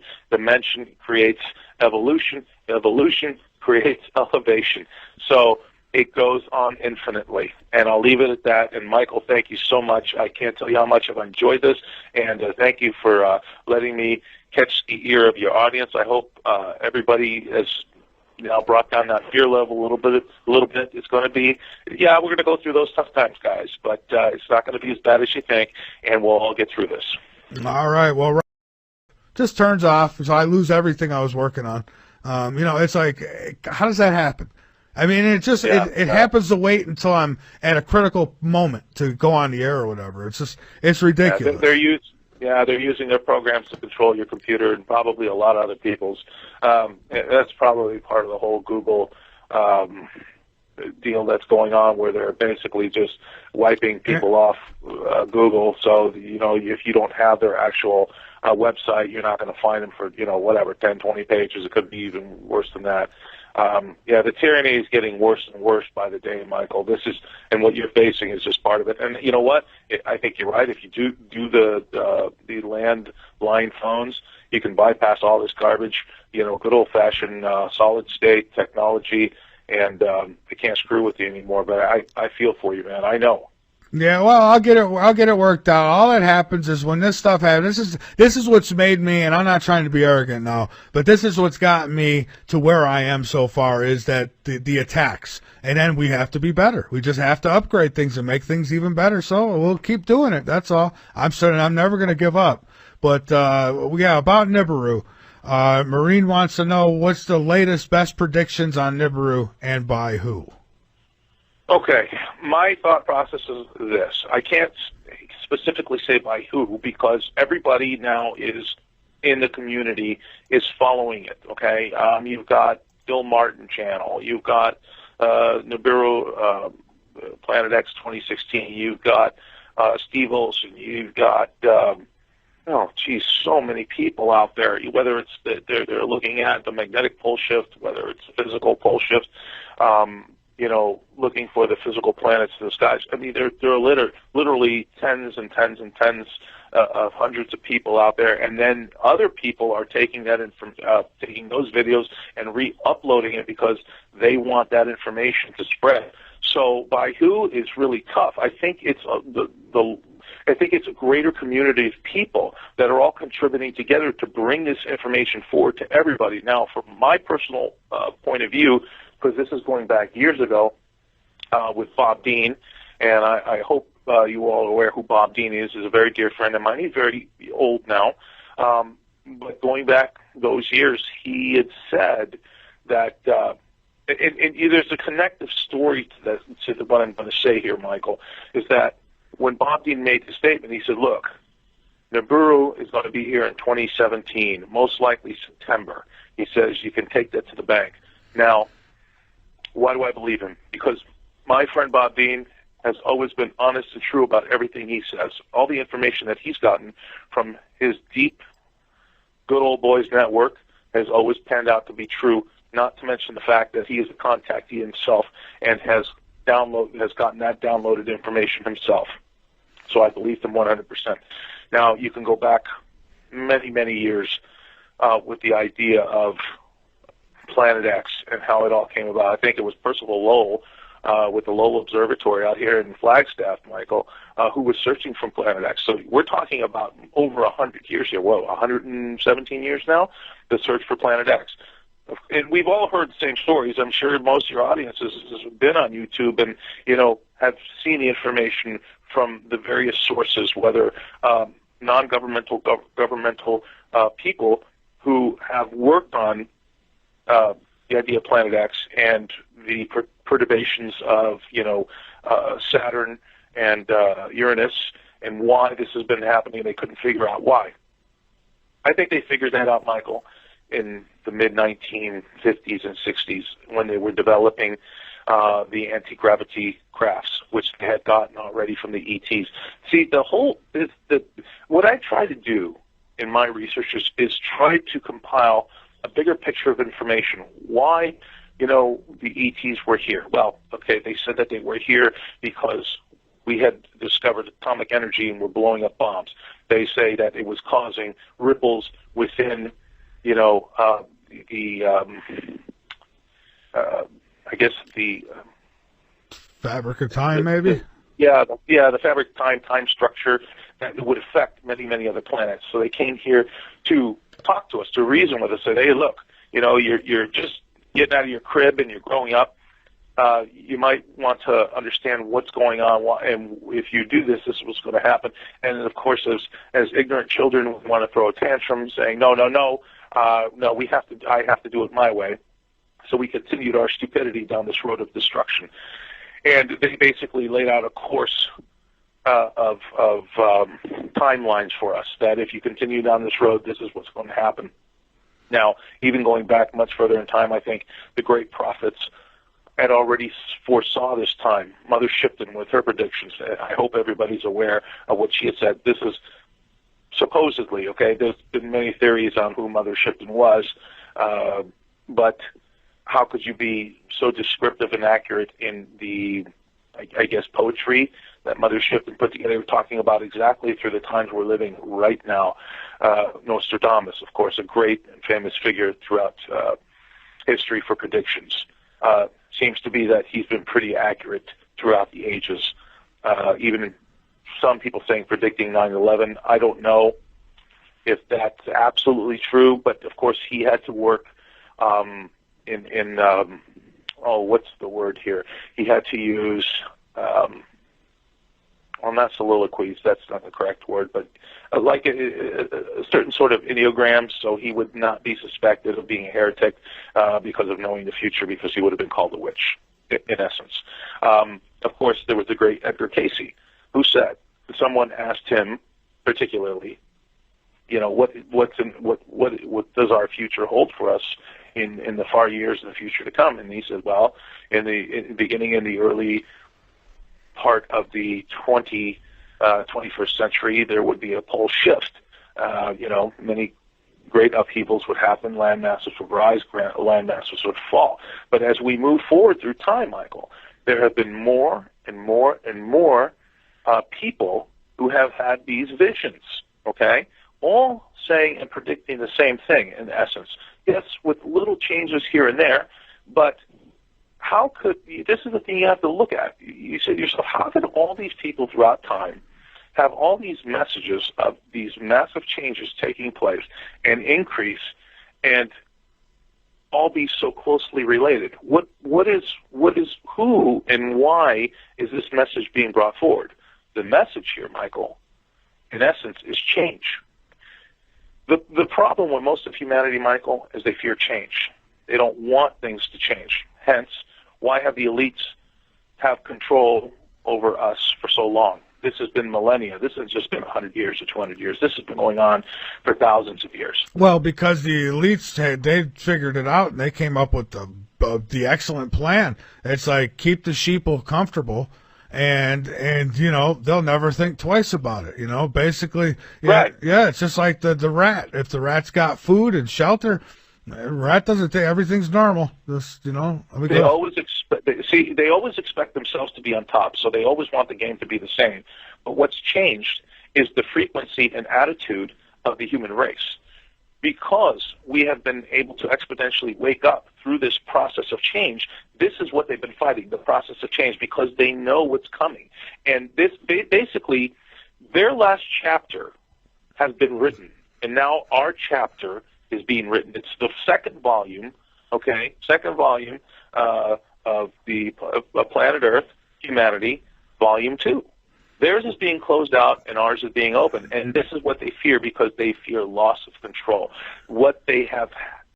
creates evolution creates elevation. So it goes on infinitely, and I'll leave it at that. And Michael, thank you so much. I can't tell you how much I've enjoyed this, and thank you for letting me catch the ear of your audience. I hope everybody has now brought down that fear level a little bit. It's going to be, we're going to go through those tough times, guys, but it's not going to be as bad as you think, and we'll all get through this. All right. Well, just turns off, so I lose everything I was working on. It's like, how does that happen? I mean, it happens to wait until I'm at a critical moment to go on the air or whatever. It's ridiculous. They're using their programs to control your computer, and probably a lot of other people's. That's probably part of the whole Google deal that's going on where they're basically just wiping people off Google. So, if you don't have their actual website, you're not going to find them for, whatever, 10, 20 pages. It could be even worse than that. The tyranny is getting worse and worse by the day, Michael. And what you're facing is just part of it. And you know what? I think you're right. If you do the landline phones, you can bypass all this garbage, good old-fashioned solid-state technology, and they can't screw with you anymore. But I feel for you, man. I know. Yeah, well, I'll get it worked out. All that happens is when this stuff happens. This is what's made me, and I'm not trying to be arrogant now, but this is what's got me to where I am so far is that the attacks, and then we have to be better. We just have to upgrade things and make things even better. So we'll keep doing it. That's all. I'm certain I'm never going to give up. But about Nibiru. Marine wants to know what's the latest, best predictions on Nibiru and by who. Okay, my thought process is this. I can't specifically say by who because everybody now is in the community is following it, okay? You've got Bill Martin channel. You've got Nibiru Planet X 2016. You've got Steve Olson. You've got, so many people out there, whether it's they're looking at the magnetic pole shift, whether it's the physical pole shift, looking for the physical planets in the skies. I mean, there are literally tens and tens and tens of hundreds of people out there, and then other people are taking that taking those videos and re-uploading it because they want that information to spread. So by who is really tough. I think it's it's a greater community of people that are all contributing together to bring this information forward to everybody. Now, from my personal point of view, because this is going back years ago with Bob Dean, and I hope you all are aware who Bob Dean is. He's a very dear friend of mine. He's very old now. But going back those years, he had said that, and there's a connective story to what I'm going to say here, Michael, is that when Bob Dean made the statement, he said, look, Nibiru is going to be here in 2017, most likely September. He says you can take that to the bank. Now, why do I believe him? Because my friend Bob Dean has always been honest and true about everything he says. All the information that he's gotten from his deep, good old boys network has always panned out to be true, not to mention the fact that he is a contactee himself and has gotten that downloaded information himself. So I believe him 100%. Now, you can go back many, many years with the idea of Planet X and how it all came about. I think it was Percival Lowell with the Lowell Observatory out here in Flagstaff, Michael, who was searching for Planet X. So we're talking about over 100 years here. 117 years now, the search for Planet X. And we've all heard the same stories. I'm sure most of your audiences have been on YouTube and, have seen the information from the various sources, whether non-governmental, governmental people who have worked on the idea of Planet X and the perturbations of, Saturn and Uranus and why this has been happening. They couldn't figure out why. I think they figured that out, Michael, in the mid-1950s and 60s when they were developing the anti-gravity crafts, which they had gotten already from the ETs. See, what I try to do in my research is try to compile a bigger picture of information. Why, the ETs were here? Well, okay, they said that they were here because we had discovered atomic energy and were blowing up bombs. They say that it was causing ripples within, the fabric of time, maybe? The fabric of time structure that would affect many, many other planets. So they came here to talk to us, to reason with us, say, hey, look, you're just getting out of your crib and you're growing up. You might want to understand what's going on, and if you do this, this is what's going to happen. And of course, as ignorant children, we want to throw a tantrum, saying, no, I have to do it my way. So we continued our stupidity down this road of destruction. And they basically laid out a course of timelines for us, that if you continue down this road, this is what's going to happen. Now, even going back much further in time, I think the great prophets had already foresaw this time. Mother Shipton with her predictions. I hope everybody's aware of what she had said. This is supposedly, okay, there's been many theories on who Mother Shipton was, but how could you be so descriptive and accurate in the, I guess, poetry that Mother Shipton put together, talking about exactly through the times we're living right now. Nostradamus, of course, a great and famous figure throughout history for predictions. Seems to be that he's been pretty accurate throughout the ages. Even some people saying predicting 9/11. I don't know if that's absolutely true, but of course he had to work what's the word here? He had to use, not soliloquies, that's not the correct word, but like a certain sort of ideograms, so he would not be suspected of being a heretic because of knowing the future, because he would have been called a witch, in essence. Of course, there was the great Edgar Cayce, who said, someone asked him particularly, what does our future hold for us in the far years in the future to come? And he said, well, in the beginning, in the early part of the 21st century, there would be a pole shift. Many great upheavals would happen, land masses would rise, land masses would fall. But as we move forward through time, Michael, there have been more and more and more people who have had these visions, okay? All saying and predicting the same thing, in essence. Yes, with little changes here and there, but how could, this is the thing you have to look at. You say to yourself, how could all these people throughout time have all these messages of these massive changes taking place and increase and all be so closely related? Who and why is this message being brought forward? The message here, Michael, in essence, is change. The problem with most of humanity, Michael, is they fear change. They don't want things to change. Hence, why have the elites have control over us for so long? This has been millennia. This has just been 100 years or 200 years. This has been going on for thousands of years. Well, because the elites, they figured it out, and they came up with the excellent plan. It's like, keep the sheeple comfortable, and they'll never think twice about it. Basically, right. Yeah, it's just like the rat. If the rat's got food and shelter, the rat doesn't think everything's normal. They always expect themselves to be on top, so they always want the game to be the same. But what's changed is the frequency and attitude of the human race. Because we have been able to exponentially wake up through this process of change, this is what they've been fighting, the process of change, because they know what's coming. And this basically, their last chapter has been written, and now our chapter is being written. It's the second volume of Planet Earth, Humanity, Volume 2. Theirs is being closed out, and ours is being open. And this is what they fear, because they fear loss of control. What they have